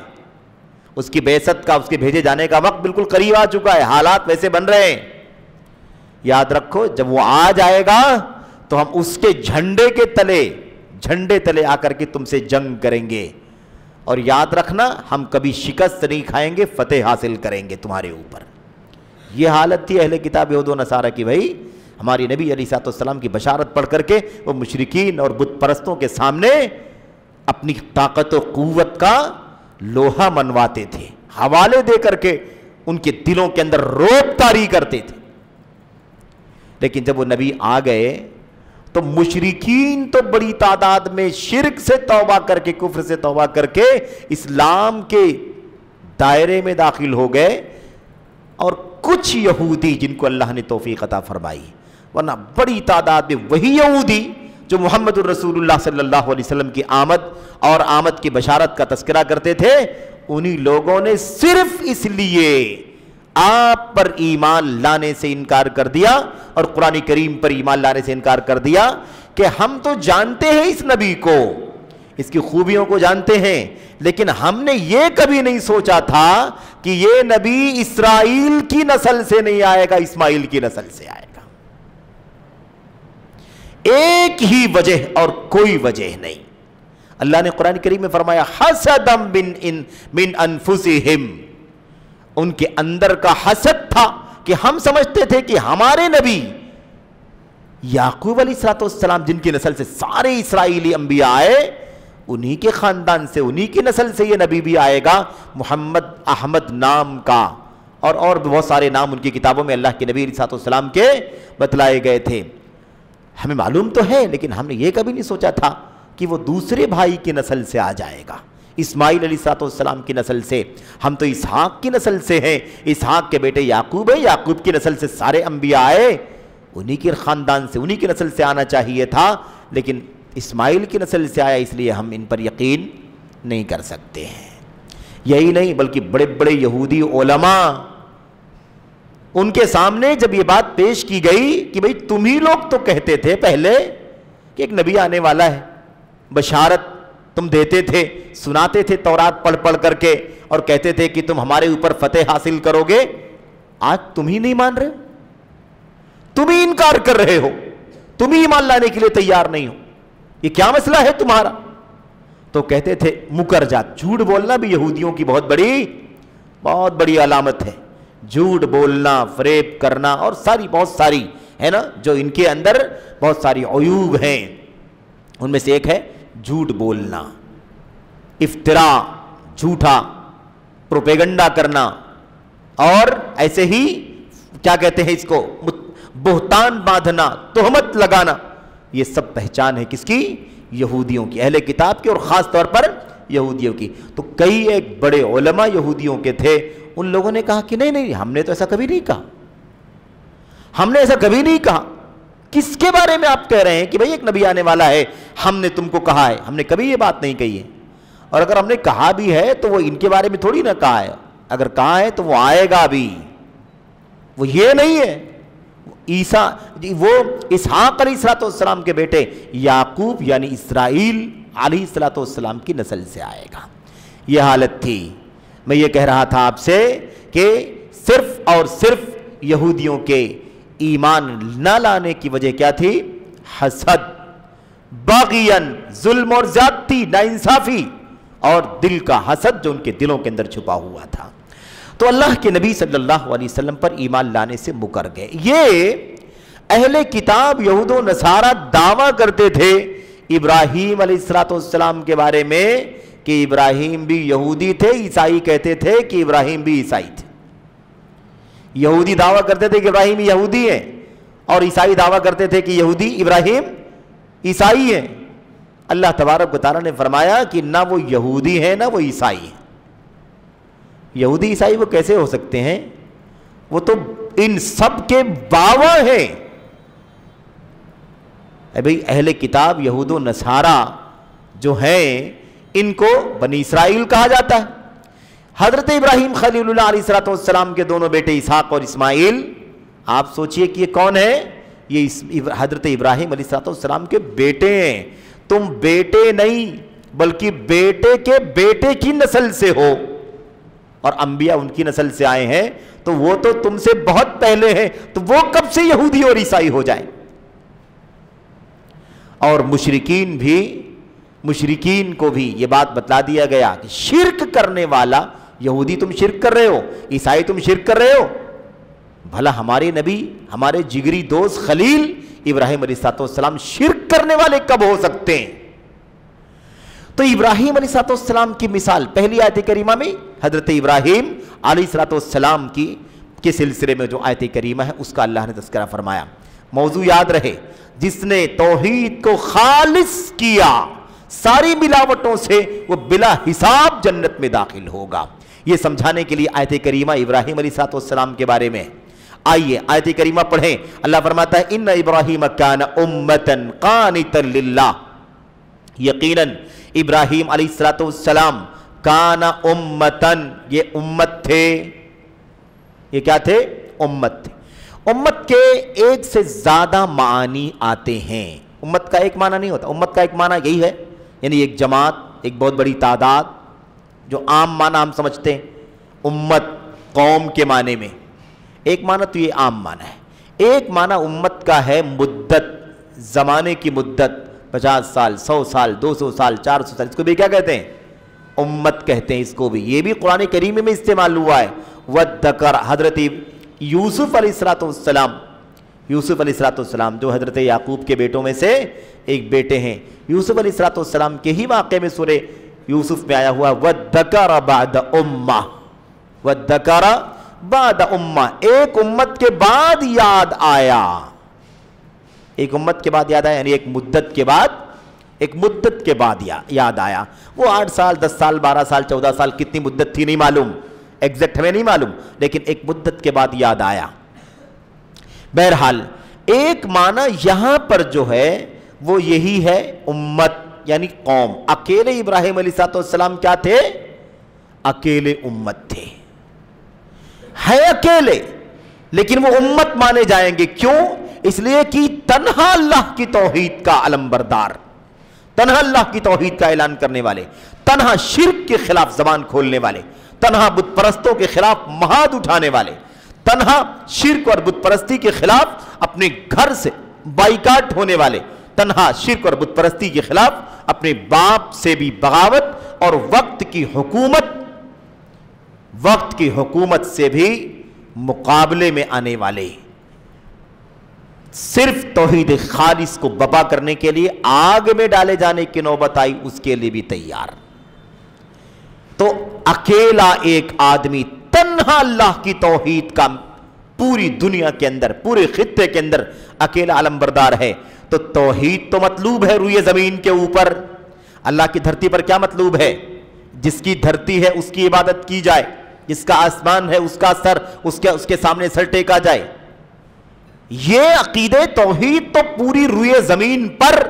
اس کی بعثت کا، اس کے بھیجے جانے کا وقت بالکل قریب آ چکا ہے، حالات ویسے بن رہے ہیں۔ یاد رکھو جب وہ آ جائے گا تو ہم اس کے جھنڈے تلے آ کر کے تم سے جنگ کریں گے، اور یاد رکھنا ہم کبھی شکست نہیں کھائیں گے، فتح حاصل کریں گے تمہارے اوپر۔ یہ حالت تھی اہل کتاب یہود و نصارہ کی۔ بھائی ہماری نبی علیہ الصلوۃ والسلام کی بشارت پڑھ کر کے وہ مشرکین اور بت پرستوں کے سامنے اپنی طاقت و قوت کا لوہا منواتے تھے، حوالے دے کر کے ان کے دلوں کے اندر رعب طاری کرتے تھے۔ لیکن جب وہ نبی آ گئے تو مشرکین تو بڑی تعداد میں شرک سے توبہ کر کے، کفر سے توبہ کر کے اسلام کے دائرے میں داخل ہو گئے، اور کچھ یہودی جن کو اللہ نے توفیق عطا فرمائی، ورنہ بڑی تعداد میں وہی یہودی جو محمد الرسول اللہ صلی اللہ علیہ وسلم کی آمد اور آمد کی بشارت کا تذکرہ کرتے تھے، انہی لوگوں نے صرف اس لیے آپ پر ایمان لانے سے انکار کر دیا اور قرآن کریم پر ایمان لانے سے انکار کر دیا کہ ہم تو جانتے ہیں اس نبی کو، اس کی خوبیوں کو جانتے ہیں، لیکن ہم نے یہ کبھی نہیں سوچا تھا کہ یہ نبی اسرائیل کی نسل سے نہیں آئے گا، اسماعیل کی نسل سے آئے گا۔ ایک ہی وجہ اور کوئی وجہ نہیں۔ اللہ نے قرآن کریم میں فرمایا حسدم من انفسہم، ان کے اندر کا حسد تھا کہ ہم سمجھتے تھے کہ ہمارے نبی یعقوب علیہ السلام جن کی نسل سے سارے اسرائیلی انبیاء آئے، انہی کے خاندان سے، انہی کی نسل سے یہ نبی بھی آئے گا، محمد احمد نام کا، اور بھی بہت سارے نام ان کی کتابوں میں اللہ کے نبی علیہ السلام کے بتلائے گئے تھے۔ ہمیں معلوم تو ہے، لیکن ہم نے یہ کبھی نہیں سوچا تھا کہ وہ دوسرے بھائی کی نسل سے آ جائے گا، اسماعیل علیہ السلام کی نسل سے۔ ہم تو اسحاق کی نسل سے ہیں، اسحاق کے بیٹے یعقوب ہیں، یعقوب کی نسل سے سارے انبیاء آئے، انہی کے خاندان سے، انہی کی نسل سے آنا چاہیے تھا، لیکن اسماعیل کی نسل سے آیا، اس لیے ہم ان پر یقین نہیں کر سکتے ہیں۔ یہی نہیں بلکہ بڑے بڑے یہودی علماء، ان کے سامنے جب یہ بات پیش کی گئی کہ بھئی تم ہی لوگ تو کہتے تھے پہلے کہ ایک نبی آنے والا ہے، بشارت تم دیتے تھے، سناتے تھے تورات پڑھ پڑھ کر کے، اور کہتے تھے کہ تم ہمارے اوپر فتح حاصل کرو گے، آج تم ہی نہیں مان رہے، تم ہی انکار کر رہے ہو، تم ہی ایمان لانے کے لیے تیار نہیں ہو، یہ کیا مسئلہ ہے تمہارا؟ تو کہتے تھے مکر جات۔ جھوٹ بولنا بھی یہودیوں کی بہت بڑی علامت ہے، جھوٹ بولنا، فریب کرنا، اور بہت ساری ہے نا جو ان کے اندر بہت ساری عیوب ہیں، ان میں سے ایک ہے جھوٹ بولنا، افتراء، جھوٹا پروپیگنڈا کرنا، اور ایسے ہی کیا کہتے ہیں اس کو، بہتان باندھنا، تہمت لگانا، یہ سب پہچان ہے کس کی؟ یہودیوں کی، اہل کتاب کی، اور خاص طور پر یہودیوں کی۔ تو کئی ایک بڑے علماء یہودیوں کے تھے، ان لوگوں نے کہا کہ نہیں ہم نے تو ایسا کبھی نہیں کہا، ہم نے ایسا کبھی نہیں کہا، کس کے بارے میں آپ کہہ رہے ہیں کہ بھئی ایک نبی آنے والا ہے، ہم نے تم کو کہا ہے، ہم نے کبھی یہ بات نہیں کہی ہے، اور اگر ہم نے کہا بھی ہے تو وہ ان کے بارے میں تھوڑی نہ کہا ہے، اگر کہا ہے تو وہ آئے گا بھی، وہ یہ نہیں ہے، وہ اسحاق علیہ السلام کے بیٹے یعقوب یعنی اسرائیل علیہ السلام کی نسل سے آئے گا۔ یہ حالت تھی۔ میں یہ کہہ رہا تھا آپ سے کہ صرف اور صرف یہودیوں کے ایمان نہ لانے کی وجہ کیا تھی؟ حسد، باغین، ظلم اور زیادتی، ناانصافی، اور دل کا حسد جو ان کے دلوں کے اندر چھپا ہوا تھا۔ تو اللہ کے نبی صلی اللہ علیہ وسلم پر ایمان لانے سے مکر گئے۔ یہ اہل کتاب یہود و نصارہ دعویٰ کرتے تھے ابراہیم علیہ السلام کے بارے میں کہ ابراہیم بھی یہودی تھے، عیسائی کہتے تھے کہ ابراہیم بھی عیسائی تھے۔ یہودی دعویٰ کرتے تھے کہ ابراہیم یہودی ہیں، اور عیسائی دعویٰ کرتے تھے کہ یہودی ابراہیم عیسائی ہیں۔ اللہ تبارک و تعالیٰ نے فرمایا کہ نہ وہ یہودی ہیں نہ وہ عیسائی ہیں۔ یہودی عیسائی وہ کیسے ہو سکتے ہیں؟ وہ تو ان سب کے باوا ہیں۔ بھئی اہل کتاب یہود و نصارہ جو ہیں ان کو بنی اسرائیل کہا جاتا ہے۔ حضرت ابراہیم خلیل اللہ علیہ السلام کے دونوں بیٹے اسحاق اور اسماعیل، آپ سوچئے کہ یہ کون ہے؟ یہ حضرت ابراہیم علیہ السلام کے بیٹے ہیں۔ تم بیٹے نہیں بلکہ بیٹے کے بیٹے کی نسل سے ہو، اور انبیاء ان کی نسل سے آئے ہیں، تو وہ تو تم سے بہت پہلے ہیں، تو وہ کب سے یہودی اور عیسائی ہو جائیں؟ اور مشرکین بھی مشرکین کو بھی یہ بات بتلا دیا گیا کہ شرک کرنے والا، یہودی تم شرک کر رہے ہو، عیسائی تم شرک کر رہے ہو، بھلا ہمارے نبی، ہمارے جگری دوست خلیل ابراہیم علیہ السلام شرک کرنے والے کب ہو سکتے ہیں؟ تو ابراہیم علیہ السلام کی مثال پہلی آیت کریمہ میں حضرت ابراہیم علیہ السلام کے سلسلے میں جو آیت کریمہ ہے اس کا اللہ نے تذکرہ فرمایا۔ موضوع یاد رہے، جس نے توحید کو خالص کیا ساری ملاوٹوں سے وہ بلا حساب جنت میں داخل ہوگا۔ یہ سمجھانے کے لیے آیت کریمہ ابراہیم علیہ السلام کے بارے میں، آئیے آیت کریمہ پڑھیں۔ اللہ فرماتا ہے ان ابراہیم کان امتن قانتا للہ، یقیناً ابراہیم علیہ السلام کان امتن، یہ امت تھے، یہ کیا تھے؟ امت تھے۔ امت کے ایک سے زیادہ معانی آتے ہیں، امت کا ایک معنی نہیں ہوتا، امت کا ایک معنی یہی ہے، یعنی ایک جماعت، ایک بہت بڑی تعداد، جو عام معنی ہم سمجھتے ہیں امت قوم کے معنی میں، ایک معنی تو یہ عام معنی ہے۔ ایک معنی امت کا ہے مدت، زمانے کی مدت، 50 سال، 100 سال، 200 سال، 400 سال، اس کو بھی کیا کہتے ہیں؟ امت کہتے ہیں اس کو بھی۔ یہ بھی قرآن کریم میں استعمال ہوا ہے۔ وَالذَّكَرَ، حضرت یوسف علیہ السلام، یوسف علیہ السلام جو حضرت یعقوب کے بیٹوں میں سے ایک بیٹے ہیں، یوسف علیہ السلام کے ہی واقعے میں سورہ یوسف میں آیا ہوا وَالذَّكَرَ بَعْدَ أُمَّةٍ، وَالذَّكَرَ بعد امہ، ایک امت کے بعد یاد آیا، ایک امت کے بعد یاد آیا، یعنی ایک مدت کے بعد یاد آیا۔ وہ 8 سال، 10 سال، 12 سال، 14 سال، کتنی مدت تھی نہیں معلوم، ایگزیکٹ ہمیں نہیں معلوم، لیکن ایک مدت کے بعد یاد آیا۔ بہرحال ایک معنی یہاں پر جو ہے وہ یہی ہے، امت یعنی قوم۔ اکیلے ابراہیم علیہ السلام کیا تھے؟ اکیلے امت تھے، ہے اکیلے، لیکن وہ امت مانے جائیں گے۔ کیوں؟ اس لیے کہ تنہا اللہ کی توحید کا علم بردار، تنہا اللہ کی توحید کا اعلان کرنے والے، تنہا شرک کے خلاف زبان کھولنے والے، تنہا بت پرستوں کے خلاف مہاد اٹھانے والے، تنہا شرک اور بت پرستی کے خلاف اپنے گھر سے بائیکاٹ ہونے والے، تنہا شرک اور بت پرستی کے خلاف اپنے باپ سے بھی بغاوت اور وقت کی حکومت سے بھی مقابلے میں آنے والے، صرف توحید خالص کو بپا کرنے کے لیے آگ میں ڈالے جانے کی نوبت آئی اس کے لیے بھی تیار۔ تو اکیلا ایک آدمی تنہا اللہ کی توحید کا پوری دنیا کے اندر، پورے خطے کے اندر اکیلا علم بردار ہے۔ تو توحید تو مطلوب ہے روئے زمین کے اوپر، اللہ کی دھرتی پر کیا مطلوب ہے؟ جس کی دھرتی ہے اس کی عبادت کی جائے، جس کا آسمان ہے اس کا سر، اس کے سامنے سر ٹیکا جائے۔ یہ عقیدے توحید تو پوری روئے زمین پر،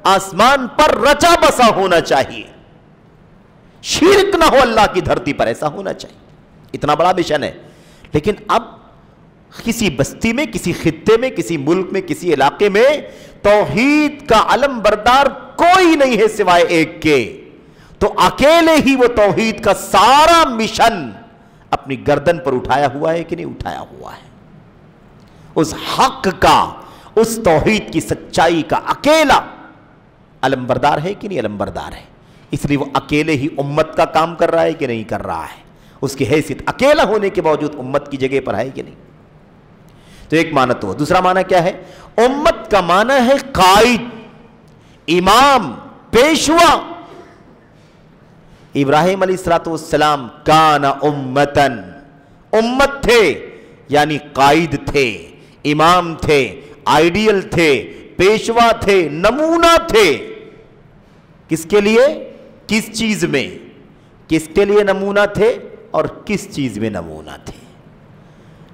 آسمان پر رچا بسا ہونا چاہیے، شرک نہ ہو اللہ کی دھرتی پر، ایسا ہونا چاہیے۔ اتنا بڑا مشن ہے، لیکن اب کسی بستی میں، کسی خطے میں، کسی ملک میں، کسی علاقے میں توحید کا علم بردار کوئی نہیں ہے سوائے ایک کے، تو اکیلے ہی وہ توحید کا سارا مشن اپنی گردن پر اٹھایا ہوا ہے کہ نہیں اٹھایا ہوا ہے؟ اس حق کا، اس توحید کی سچائی کا اکیلا علم بردار ہے کہ نہیں علم بردار ہے؟ اس لیے وہ اکیلے ہی امت کا کام کر رہا ہے کہ نہیں کر رہا ہے؟ اس کی حیثیت اکیلا ہونے کے باوجود امت کی جگہ پر ہے کہ نہیں؟ تو ایک معنی تو، دوسرا معنی کیا ہے؟ امت کا معنی ہے قائد، امام، پیشوا۔ ابراہیم علیہ السلام کان امتن، امت تھے یعنی قائد تھے، امام تھے، آئیڈیل تھے، پیشوا تھے، نمونہ تھے۔ کس کے لیے؟ کس چیز میں؟ کس کے لیے نمونہ تھے اور کس چیز میں نمونہ تھے؟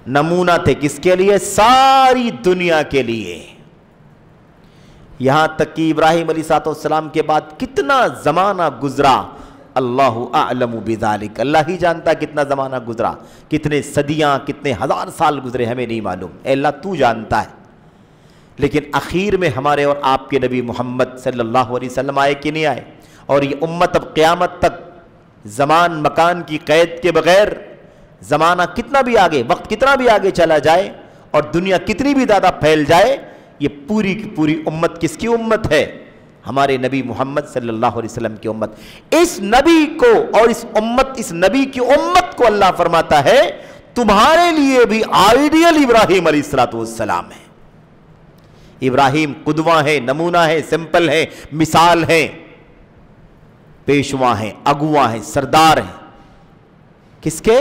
نمونہ تھے کس کے لیے؟ ساری دنیا کے لیے۔ یہاں تک کہ ابراہیم علیہ السلام کے بعد کتنا زمانہ گزرا، اللہ اعلم بذالک، اللہ ہی جانتا کتنا زمانہ گزرا، کتنے صدیاں، کتنے ہزار سال گزرے، ہمیں نہیں معلوم، اے اللہ تو جانتا ہے۔ لیکن اخیر میں ہمارے اور آپ کے نبی محمد صلی اللہ علیہ وسلم آئے کہ نہیں آئے؟ اور یہ امت اب قیامت تک زمان مکان کی قید کے بغیر، زمانہ کتنا بھی آگے، وقت کتنا بھی آگے چلا جائے اور دنیا کتنی بھی زیادہ پھیل جائے، یہ پوری کی پوری امت کس کی امت ہے؟ ہمارے نبی محمد صلی اللہ علیہ وسلم کی امت. اس نبی کو اور اس نبی کی امت کو اللہ فرماتا ہے تمہارے لیے بھی آئیڈیل ابراہیم علیہ السلام ہے. ابراہیم قدوہ ہے، نمونہ ہے، سمپل ہے، مثال ہے، پیشوا ہیں، اگوا ہیں، سردار ہیں. کس کے؟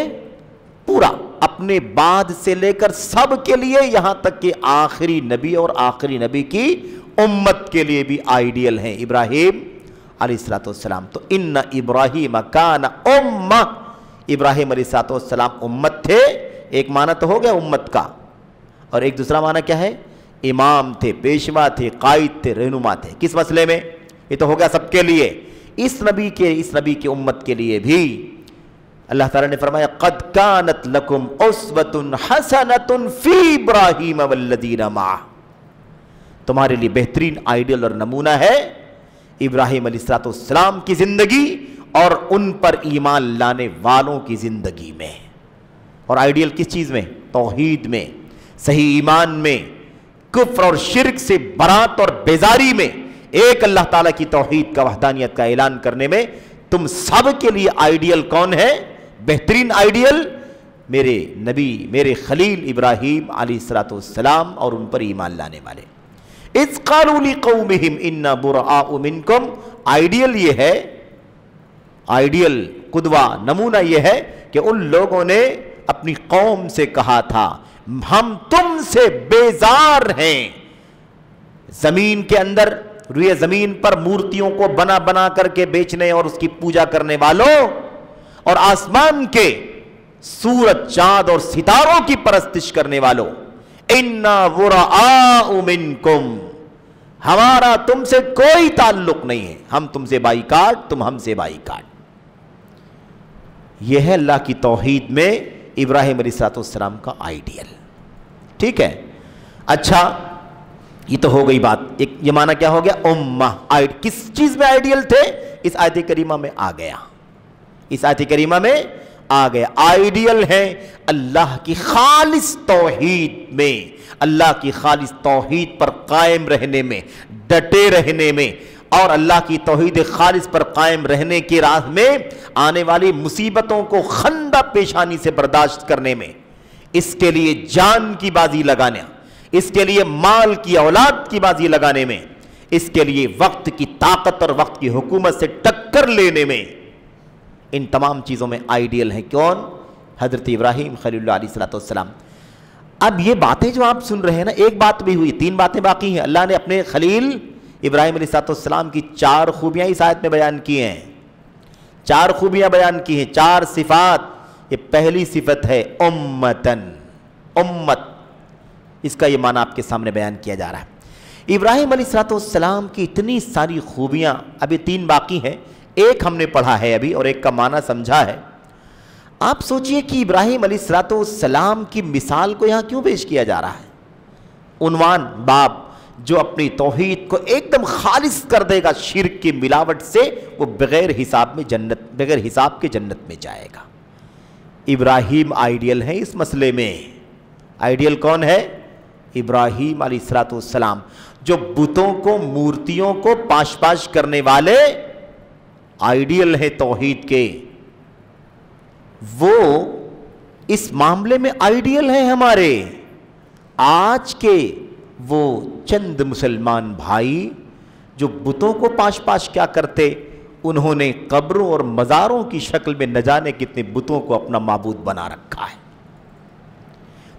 پورا اپنے بعد سے لے کر سب کے لیے، یہاں تک کہ آخری نبی اور آخری نبی کی امت کے لیے بھی آئیڈیل ہیں ابراہیم علیہ السلام. تو ان ابراہیم کان امہ، ابراہیم علیہ السلام امت تھے. ایک معنی تو ہو گیا امت کا، اور ایک دوسرا معنی کیا ہے؟ امام تھے، پیشوا تھے، قائد تھے، رہنما تھے. کس مسئلے میں؟ یہ تو ہو گیا سب کے لیے. اس نبی کی امت کے لیے بھی اللہ تعالیٰ نے فرمایا قد کانت لکم اسوۃ حسنۃ فی ابراہیم والذین معہ، تمہارے لیے بہترین آئیڈیل اور نمونہ ہے ابراہیم علیہ السلام کی زندگی اور ان پر ایمان لانے والوں کی زندگی میں. اور آئیڈیل کس چیز میں؟ توحید میں، صحیح ایمان میں، کفر اور شرک سے برات اور بیزاری میں، ایک اللہ تعالیٰ کی توحید کا، وحدانیت کا اعلان کرنے میں. تم سب کے لیے آئیڈیل کون ہے؟ بہترین آئیڈیل میرے نبی، میرے خلیل ابراہیم علیہ السلام اور ان پر ایمان لانے والے. اذ قالوا لقومہم انا براء منکم، آئیڈیل یہ ہے، آئیڈیل قدوہ نمونہ یہ ہے کہ ان لوگوں نے اپنی قوم سے کہا تھا ہم تم سے بیزار ہیں. زمین کے اندر، روئے زمین پر مورتیوں کو بنا بنا کر کے بیچنے اور اس کی پوجا کرنے والوں، اور آسمان کے سورج، چاند اور ستاروں کی پرستش کرنے والوں، انا براء منکم، ہمارا تم سے کوئی تعلق نہیں ہے، ہم تم سے بائیکاٹ، تم ہم سے بائیکاٹ. یہ ہے اللہ کی توحید میں ابراہیم علیہ السلام کا آئیڈیل. ٹھیک ہے. اچھا یہ تو ہو گئی بات. ایک یہ معنی کیا ہو گیا؟ امہ. کس چیز میں آئیڈیل تھے؟ اس آیت کریمہ میں آ گیا، اس آیت کریمہ میں آ گیا. آئیڈیل ہے اللہ کی خالص توحید میں، اللہ کی خالص توحید پر قائم رہنے میں، ڈٹے رہنے میں، اور اللہ کی توحید خالص پر قائم رہنے کی راہ میں آنے والی مصیبتوں کو خندہ پیشانی سے برداشت کرنے میں، اس کے لیے جان کی بازی لگانا، اس کے لیے مال کی، اولاد کی بازی لگانے میں، اس کے لیے وقت کی طاقت اور وقت کی حکومت سے ٹکر لینے میں، ان تمام چیزوں میں آئیڈیل ہے کون؟ حضرت ابراہیم خلیل اللہ علیہ السلام. اب یہ باتیں جو آپ سن رہے ہیں نا، ایک بات بھی ہوئی، تین باتیں باقی ہیں. اللہ نے اپنے خلیل ابراہیم علیہ السلام کی 4 خوبیاں اس آیت میں بیان کی ہیں، 4 خوبیاں بیان کی ہیں، 4 صفات. یہ پہلی صفت ہے امتن، امت. اس کا یہ معنی آپ کے سامنے بیان کیا جا رہا ہے. ابراہیم علیہ السلام کی اتنی ساری خوبیاں، ابھی 3 باقی ہیں، ایک ہم نے پڑھا ہے ابھی اور ایک کا معنی سمجھا ہے. آپ سوچئے کہ ابراہیم علیہ السلام کی مثال کو یہاں کیوں پیش کیا جا رہا ہے؟ عنوان باب جو اپنی توحید کو ایک دم خالص کر دے گا شرک کی ملاوٹ سے، وہ بغیر حساب کے جنت میں جائے گا. ابراہیم آئیڈیل ہے اس مسئلے میں. آئیڈیل کون ہے؟ ابراہیم علیہ السلام، جو بتوں کو، مورتیوں کو پاش کرنے والے آئیڈیل ہے توحید کے. وہ اس معاملے میں آئیڈیل ہیں ہمارے. آج کے وہ چند مسلمان بھائی جو بتوں کو پاش کیا کرتے، انہوں نے قبروں اور مزاروں کی شکل میں نہ جانے کتنے بتوں کو اپنا معبود بنا رکھا ہے.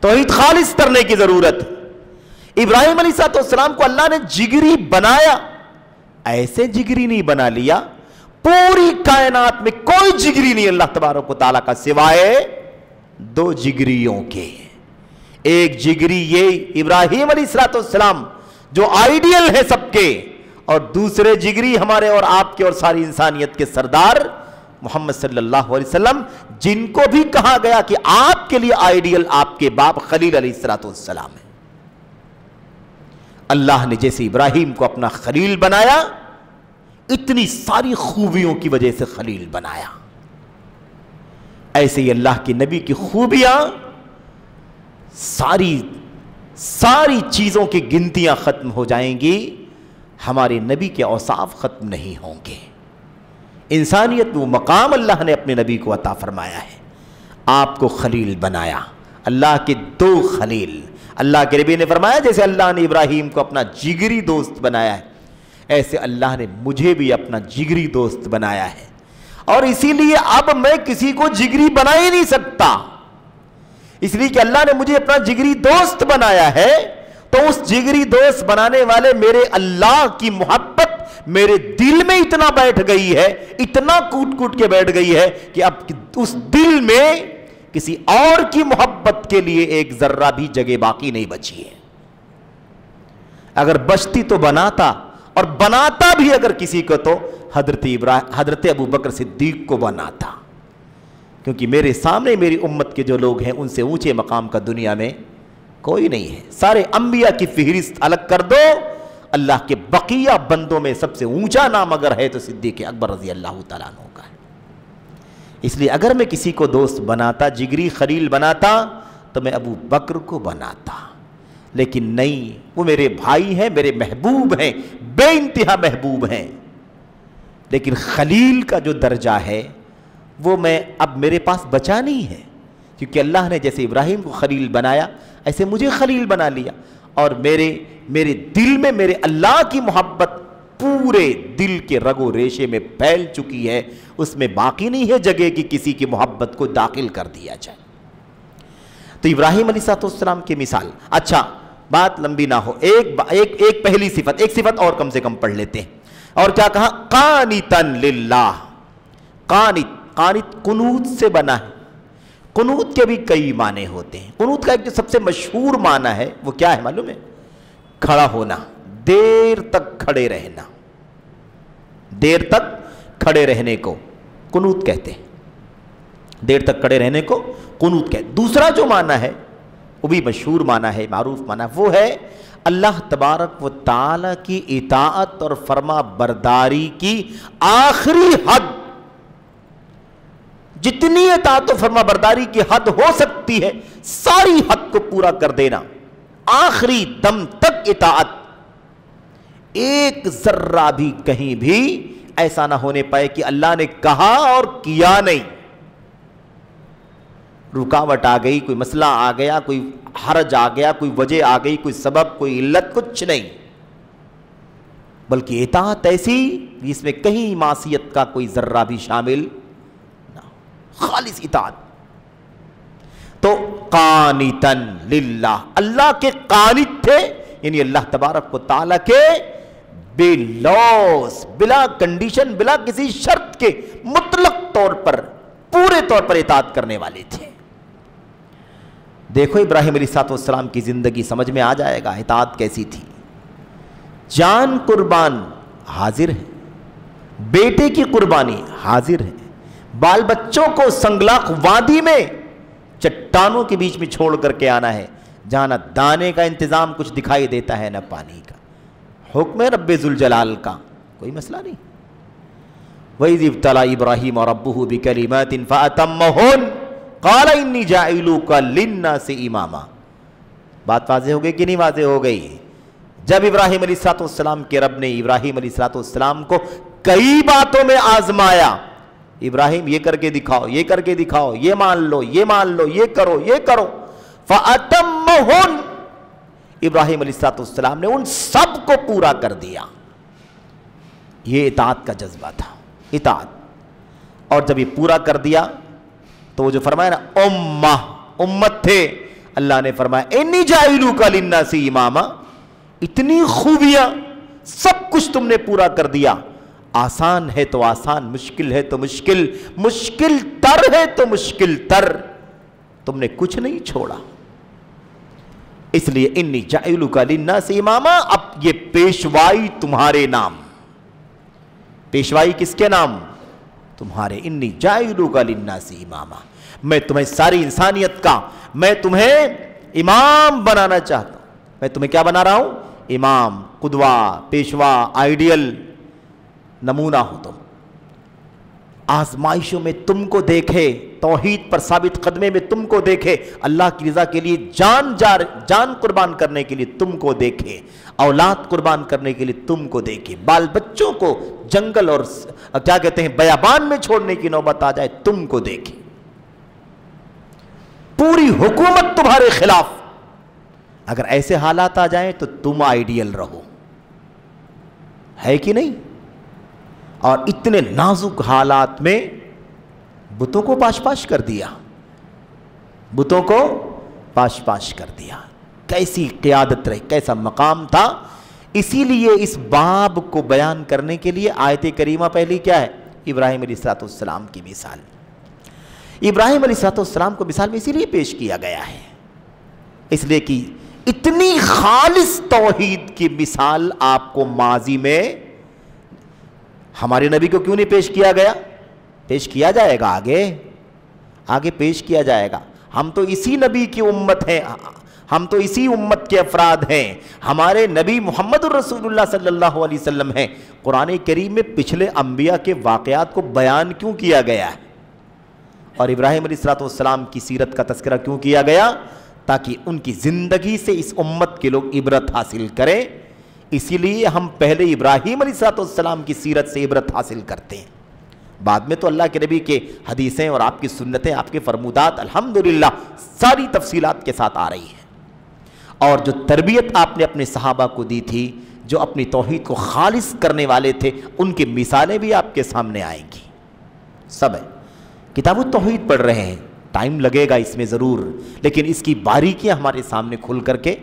توحید خالص کرنے کی ضرورت. ابراہیم علیہ السلام کو اللہ نے جگری بنایا، ایسے جگری نہیں بنا لیا. پوری کائنات میں کوئی جگری نہیں اللہ تبارک و تعالیٰ کا سوائے 2 جگریوں کے. ایک جگری یہ ابراہیم علیہ السلام جو آئیڈیل ہے سب کے، اور دوسرے جگری ہمارے اور آپ کے اور ساری انسانیت کے سردار محمد صلی اللہ علیہ وسلم، جن کو بھی کہا گیا کہ آپ کے لیے آئیڈیل آپ کے باپ خلیل علیہ السلام ہے. اللہ نے جیسے ابراہیم کو اپنا خلیل بنایا، اتنی ساری خوبیوں کی وجہ سے خلیل بنایا. ایسے ہی اللہ کے نبی کی خوبیاں، ساری چیزوں کی گنتیاں ختم ہو جائیں گی. ہمارے نبی کے اوصاف ختم نہیں ہوں گے۔ انسانیت میں وہ مقام اللہ نے اپنے نبی کو عطا فرمایا ہے، آپ کو خلیل بنایا، اللہ کے دو خلیل۔ اللہ کے نبی نے فرمایا جیسے اللہ نے ابراہیم کو اپنا جگری دوست بنایا ہے، ایسے اللہ نے مجھے بھی اپنا جگری دوست بنایا ہے، اور اسی لیے اب میں کسی کو جگری بنا ہی نہیں سکتا، اس لیے کہ اللہ نے مجھے اپنا جگری دوست بنایا ہے، تو اس جگری دوست بنانے والے میرے اللہ کی محبت میرے دل میں اتنا بیٹھ گئی ہے، اتنا کوٹ کوٹ کے بیٹھ گئی ہے کہ اب اس دل میں کسی اور کی محبت کے لیے ایک ذرہ بھی جگہ باقی نہیں بچی ہے۔ اگر بچتی تو بناتا، اور بناتا بھی اگر کسی کو تو حضرت ابو بکر صدیق کو بناتا، کیونکہ میرے سامنے میری امت کے جو لوگ ہیں ان سے اونچے مقام کا دنیا میں کوئی نہیں ہے۔ سارے انبیاء کی فہرست الگ کر دو، اللہ کے بقیہ بندوں میں سب سے اونچا نام اگر ہے تو صدیق اکبر رضی اللہ تعالیٰ عنہ کا ہے۔ اس لیے اگر میں کسی کو دوست بناتا، جگری خلیل بناتا، تو میں ابو بکر کو بناتا، لیکن نہیں، وہ میرے بھائی ہیں، میرے محبوب ہیں، بے انتہا محبوب ہیں، لیکن خلیل کا جو درجہ ہے وہ میں اب میرے پاس بچا نہیں ہے، کیونکہ اللہ نے جیسے ابراہیم کو خلیل بنایا ایسے مجھے خلیل بنا لیا، اور میرے دل میں میرے اللہ کی محبت پورے دل کے رگ و ریشے میں پھیل چکی ہے، اس میں باقی نہیں ہے جگہ کی کسی کی محبت کو داخل کر دیا جائے۔ تو ابراہیم علیہ السلام کی مثال، اچھا بات لمبی نہ ہو، ایک پہلی صفت، ایک صفت اور کم سے کم پڑھ لیتے ہیں، اور کیا کہا؟ قانتاً للہ۔ قانت قنوت سے بنا ہے۔ قنوت کے بھی کئی معنی ہوتے ہیں۔ قنوت کا ایک جو سب سے مشہور معنی ہے وہ کیا ہے معلوم ہے؟ کھڑا ہونا، دیر تک کھڑے رہنا، دیر تک کھڑے رہنے کو قنوت کہتے ہیں، دیر تک کھڑے رہنے کو قنوت کہتے ہیں۔ دوسرا جو معنی ہے وہ بھی مشہور معنی ہے، معروف معنی، وہ ہے اللہ تبارک و تعالی کی اطاعت اور فرما برداری کی آخری حد، جتنی اطاعت و فرما برداری کی حد ہو سکتی ہے ساری حد کو پورا کر دینا، آخری دم تک اطاعت، ایک ذرہ بھی کہیں بھی ایسا نہ ہونے پائے کہ اللہ نے کہا اور کیا نہیں، رکاوٹ آ گئی، کوئی مسئلہ آ گیا، کوئی حرج آ گیا، کوئی وجہ آ گئی، کوئی سبب، کوئی علت، کچھ نہیں، بلکہ اطاعت ایسی جس میں کہیں معصیت کا کوئی ذرہ بھی شامل نہ ہو، خالص اطاعت۔ تو قانتاً للہ، اللہ کے قانت تھے، یعنی اللہ تبارک و تعالیٰ کے بے لوث، بلا کنڈیشن، بلا کسی شرط کے، مطلق طور پر، پورے طور پر اطاعت کرنے والے تھے۔ دیکھو ابراہیم علیہ السلام کی زندگی سمجھ میں آ جائے گا اطاعت کیسی تھی۔ جان قربان حاضر ہے، بیٹے کی قربانی حاضر ہے، بال بچوں کو سنگلاخ وادی میں چٹانوں کے بیچ میں چھوڑ کر کے آنا ہے، جہاں نہ دانے کا انتظام کچھ دکھائی دیتا ہے نہ پانی کا، حکم رب ذوالجلال کا، کوئی مسئلہ نہیں۔ وَإِذِ ابْتَلَىٰ إِبْرَاهِيمَ رَبُّهُ بِكَلِمَاتٍ فَأَتَمَّهُنَّ قَالَ إِنِّي جَاعِلُكَ لِلنَّاسِ إِمَامًا۔ بات واضح ہو گئی کہ نہیں واضح ہو گئی؟ جب ابراہیم علیہ السلام کے رب نے ابراہیم علیہ السلام کو کئی باتوں میں آزمایا، ابراہیم یہ کر کے دکھاؤ، یہ کر کے دکھاؤ، یہ مان لو، یہ مان لو، یہ کرو، یہ کرو، فَأَتَمَّهُنَّ، ابراہیم علیہ السلام نے ان سب کو پورا کر دیا۔ یہ اطاعت کا جذبہ تھا، اطاعت۔ اور جب یہ پورا کر دیا تو وہ جو فرمایا نا امہ، امت تھے، اللہ نے فرمایا انی جاعلوک للناس اماما، اتنی خوبیاں، سب کچھ تم نے پورا کر دیا، آسان ہے تو آسان، مشکل ہے تو مشکل، مشکل تر ہے تو مشکل تر، تم نے کچھ نہیں چھوڑا۔ اس لیے انی جاعلوک للناس اماما، اب یہ پیشوائی تمہارے نام، پیشوائی کس کے نام؟ تمہارے، انی جاعلوک للناس اماما، میں تمہیں ساری انسانیت کا، میں تمہیں امام بنانا چاہتا ہوں۔ میں تمہیں کیا بنا رہا ہوں؟ امام، قدوہ، پیشوا، آئیڈیل، نمونہ ہو تم۔ آزمائشوں میں تم کو دیکھے، توحید پر ثابت قدمے میں تم کو دیکھے، اللہ کی رضا کے لیے جان قربان کرنے کے لیے تم کو دیکھے، اولاد قربان کرنے کے لیے تم کو دیکھے، بال بچوں کو جنگل اور کیا کہتے ہیں بیابان میں چھوڑنے کی نوبت آ جائے تم کو دیکھے، پوری حکومت تمہارے خلاف، اگر ایسے حالات آ جائیں تو تم آئیڈیل رہو، ہے کہ نہیں؟ اور اتنے نازک حالات میں بتوں کو پاش پاش کر دیا، بتوں کو پاش پاش کر دیا، کیسی قیادت رہی، کیسا مقام تھا۔ اسی لیے اس باب کو بیان کرنے کے لیے آیت کریمہ پہلی کیا ہے؟ ابراہیم علیہ السلام کی مثال۔ ابراہیم علیہ السلام کو مثال میں اسی لیے پیش کیا گیا ہے، اس لیے کہ اتنی خالص توحید کی مثال آپ کو ماضی میں ہمارے نبی کو کیوں نہیں پیش کیا گیا؟ پیش کیا جائے گا، آگے پیش کیا جائے گا۔ ہم تو اسی نبی کی امت ہیں، ہم تو اسی امت کے افراد ہیں، ہمارے نبی محمد الرسول اللہ صلی اللہ علیہ وسلم ہیں۔ قرآن کریم میں پچھلے انبیاء کے واقعات کو بیان کیوں کیا گیا ہے اور ابراہیم علیہ السلام کی سیرت کا تذکرہ کیوں کیا گیا؟ تاکہ ان کی زندگی سے اس امت کے لوگ عبرت حاصل کریں۔ اسی لیے ہم پہلے ابراہیم علیہ السلام کی سیرت سے عبرت حاصل کرتے ہیں، بعد میں تو اللہ کے نبی کے حدیثیں اور آپ کی سنتیں، آپ کے فرمودات الحمدللہ ساری تفصیلات کے ساتھ آ رہی ہیں۔ اور جو تربیت آپ نے اپنے صحابہ کو دی تھی، جو اپنی توحید کو خالص کرنے والے تھے، ان کی مثالیں بھی آپ کے سامنے آئیں گی، سب ہے۔ کتاب التوحید پڑھ رہے ہیں، ٹائم لگے گا اس میں ضرور، لیکن اس کی باریکیاں ہمارے سامنے کھل کر کے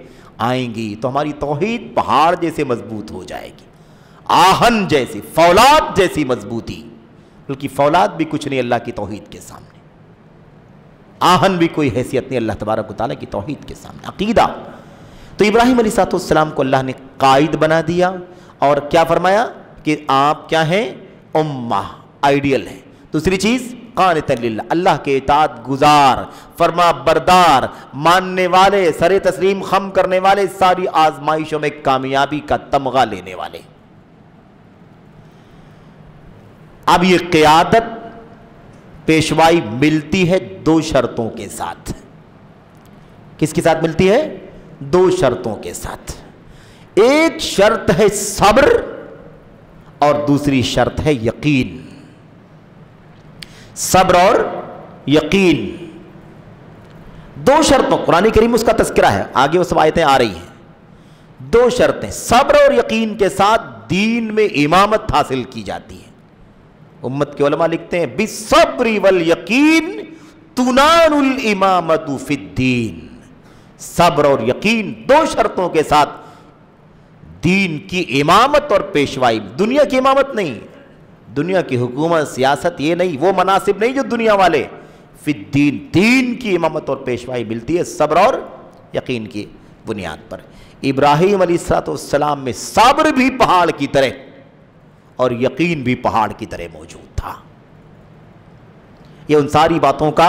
آئیں گی تو ہماری توحید پہاڑ جیسے مضبوط ہو جائے گی، آہن جیسی، فولاد جیسی مضبوطی، بلکہ فولاد بھی کچھ نہیں اللہ کی توحید کے سامنے، آہن بھی کوئی حیثیت نہیں اللہ تبارک و تعالیٰ کی توحید کے سامنے۔ عقیدہ تو ابراہیم علیہ السلام کو اللہ نے قائد بنا دیا، اور کیا فرمایا کہ آپ کیا ہیں؟ امہ، آئیڈیل ہیں۔ دوسری چیز قانتا للہ، اللہ کے اطاعت گزار، فرما بردار، ماننے والے، سر تسلیم خم کرنے والے، ساری آزمائشوں میں کامیابی کا تمغہ لینے والے۔ اب یہ قیادت پیشوائی ملتی ہے دو شرطوں کے ساتھ۔ کس کے ساتھ ملتی ہے؟ دو شرطوں کے ساتھ۔ ایک شرط ہے صبر اور دوسری شرط ہے یقین۔ صبر اور یقین، دو شرطوں، قرآن کریم اس کا تذکرہ ہے، آگے وہ سب آیتیں آ رہی ہیں۔ دو شرطیں صبر اور یقین کے ساتھ دین میں امامت حاصل کی جاتی ہے۔ امت کے علماء لکھتے ہیں بالصبر والیقین تنال الامامۃ فی الدین، صبر اور یقین دو شرطوں کے ساتھ دین کی امامت اور پیشوائی، دنیا کی امامت نہیں، دنیا کی حکومت سیاست یہ نہیں، وہ مناصب نہیں جو دنیا والے، فی الدین، دین کی امامت اور پیشوائی ملتی ہے صبر اور یقین کی بنیاد پر۔ ابراہیم علیہ السلام میں صبر بھی پہاڑ کی طرح اور یقین بھی پہاڑ کی طرح موجود تھا۔ یہ ان ساری باتوں کا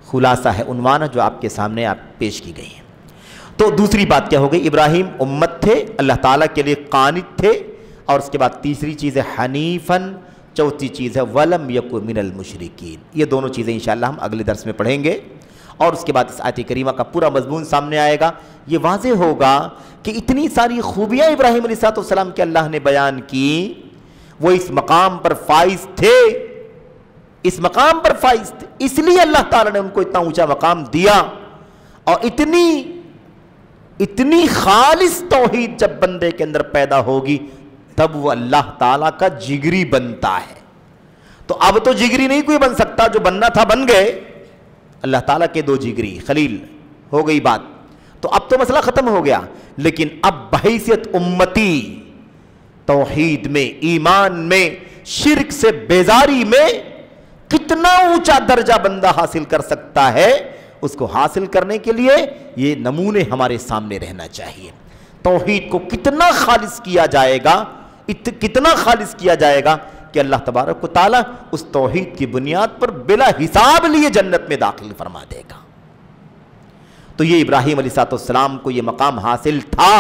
خلاصہ ہے، عنوان جو آپ کے سامنے آپ پیش کی گئی ہیں۔ تو دوسری بات کیا ہو گئی؟ ابراہیم امت تھے، اللہ تعالیٰ کے لیے قانت تھے، اور اس کے بعد تیسری چیز ہے حنیفاً، چوتھی چیز ہے ولم یکن من المشرکین۔ یہ دونوں چیزیں انشاءاللہ ہم اگلے درس میں پڑھیں گے، اور اس کے بعد اس آیت کریمہ کا پورا مضمون سامنے آئے گا۔ یہ واضح ہوگا کہ اتنی ساری خوبیاں ابراہیم علیہ السلام کے اللہ نے بیان کی، وہ اس مقام پر فائز تھے، اس مقام پر فائز تھے، اس لیے اللہ تعالیٰ نے ان کو اتنا اونچا مقام دیا۔ اور اتنی خالص توحید جب بندے کے اندر پیدا ہوگی تب وہ اللہ تعالیٰ کا جگری بنتا ہے۔ تو اب تو جگری نہیں کوئی بن سکتا، جو بننا تھا بن گئے، اللہ تعالیٰ کے دو جگری خلیل، ہو گئی بات، تو اب تو مسئلہ ختم ہو گیا۔ لیکن اب بحیثیت امتی توحید میں، ایمان میں، شرک سے بیزاری میں کتنا اونچا درجہ بندہ حاصل کر سکتا ہے، اس کو حاصل کرنے کے لیے یہ نمونے ہمارے سامنے رہنا چاہیے۔ توحید کو کتنا خالص کیا جائے گا، کتنا خالص کیا جائے گا کہ اللہ تبارک و تعالیٰ اس توحید کی بنیاد پر بلا حساب لیے جنت میں داخل فرما دے گا۔ تو یہ ابراہیم علیہ السلام کو یہ مقام حاصل تھا،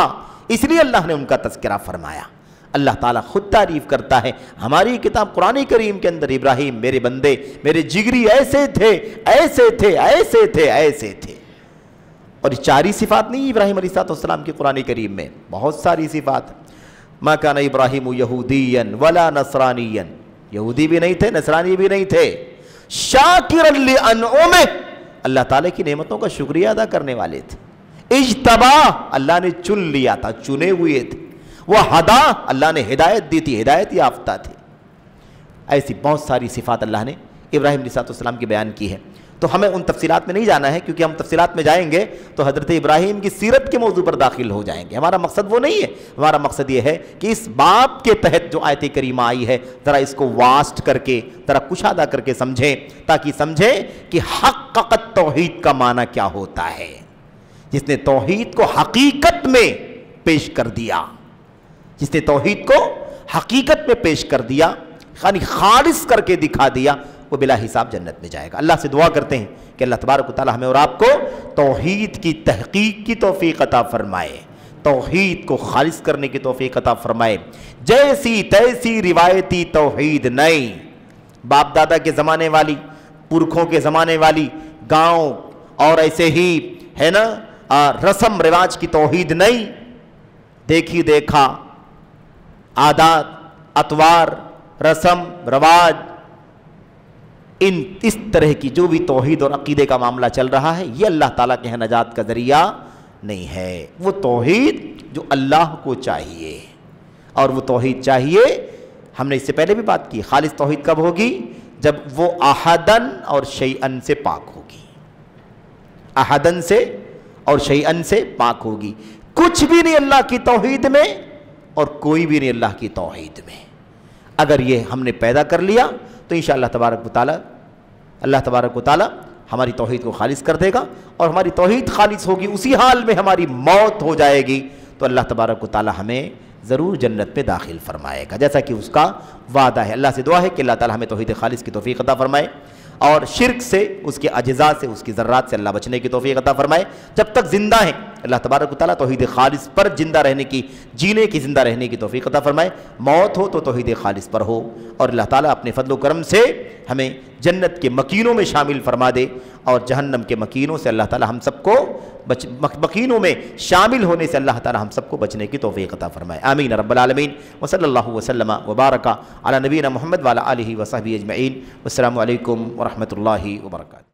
اس لیے اللہ نے ان کا تذکرہ فرمایا۔ اللہ تعالیٰ خود تعریف کرتا ہے ہماری کتاب قرآن کریم کے اندر، ابراہیم میرے بندے، میرے جگری ایسے تھے، ایسے تھے، ایسے تھے، ایسے تھے۔ اور یہ 4 صفات نہیں ابراہیم علیہ السلام کی قرآن کریم میں، بہت ساری صفات۔ ما کان ابراہیم یہودیا ولا نصرانیا، یہودی بھی نہیں تھے، نصرانی بھی نہیں تھے، شاکرا لانعمہ، اللہ تعالیٰ کی نعمتوں کا شکریہ ادا کرنے والے تھے، اجتبا، اللہ نے چن لیا تھا، چنے ہوئے تھے، وہ ہدا، اللہ نے ہدایت دی تھی، ہدایت یافتہ تھے۔ ایسی بہت ساری صفات اللہ نے ابراہیم علیہ السلام کی بیان کی ہے۔ تو ہمیں ان تفصیلات میں نہیں جانا ہے، کیونکہ ہم تفصیلات میں جائیں گے تو حضرت ابراہیم کی سیرت کے موضوع پر داخل ہو جائیں گے۔ ہمارا مقصد وہ نہیں ہے، ہمارا مقصد یہ ہے کہ اس باب کے تحت جو آیت کریمہ آئی ہے ذرا اس کو واسٹ کر کے، ذرا کشادہ کر کے سمجھیں، تاکہ سمجھیں کہ حقیقت توحید کا معنی کیا ہوتا ہے۔ جس نے توحید کو حقیقت میں پیش کر دیا، جس نے توحید کو حقیقت میں پیش کر دیا، یعنی خالص کر کے دکھا دیا، وہ بلا حساب جنت میں جائے گا۔ اللہ سے دعا کرتے ہیں کہ اللہ تبارک و تعالی ہمیں اور آپ کو توحید کی تحقیق کی توفیق عطا فرمائے، توحید کو خالص کرنے کی توفیق عطا فرمائے۔ جیسی تیسی روایتی توحید نہیں، باپ دادا کے زمانے والی، پرکھوں کے زمانے والی، گاؤں اور ایسے ہی ہے نا رسم رواج کی توحید نہیں، دیکھی دیکھا عادات، اطوار، رسم رواج، اس طرح کی جو بھی توحید اور عقیدے کا معاملہ چل رہا ہے، یہ اللہ تعالیٰ کے ہاں نجات کا ذریعہ نہیں ہے۔ وہ توحید جو اللہ کو چاہیے، اور وہ توحید چاہیے، ہم نے اس سے پہلے بھی بات کی، خالص توحید کب ہوگی؟ جب وہ احدن اور شیئن سے پاک ہوگی، احدن سے اور شیئن سے پاک ہوگی۔ کچھ بھی نہیں اللہ کی توحید میں اور کوئی بھی نہیں اللہ کی توحید میں۔ اگر یہ ہم نے پیدا کر لیا تو انشاءاللہ تبارک و تعالی، اللہ تبارک و تعالی ہماری توحید کو خالص کر دے گا، اور ہماری توحید خالص ہوگی، اسی حال میں ہماری موت ہو جائے گی تو اللہ تبارک و تعالی ہمیں ضرور جنت میں داخل فرمائے گا، جیسا کہ اس کا وعدہ ہے۔ اللہ سے دعا ہے کہ اللہ تعالی ہمیں توحید خالص کی توفیق عطا فرمائے، اور شرک سے، اس کے اجزاء سے، اس کی ذرات سے اللہ بچنے کی توفیق عطا فرمائے۔ جب تک زندہ ہیں اللہ تبارک و تعالیٰ توحید خالص پر زندہ رہنے کی، جینے کی، زندہ رہنے کی توفیق عطا فرمائے۔ موت ہو تو توحید خالص پر ہو، اور اللہ تعالیٰ اپنے فضل و کرم سے ہمیں جنت کے مکینوں میں شامل فرما دے، اور جہنم کے مکینوں سے اللہ تعالیٰ ہم سب کو مکینوں میں شامل ہونے سے اللہ تعالیٰ ہم سب کو بچنے کی توفیق عطا فرمائے۔ آمین رب العالمین، وصلی اللہ وسلم وبارک علی نبینا محمد وعلی آلہ وصحبہ اجمعین۔ والسلام علیکم ورحمۃ اللہ وبرکاتہ۔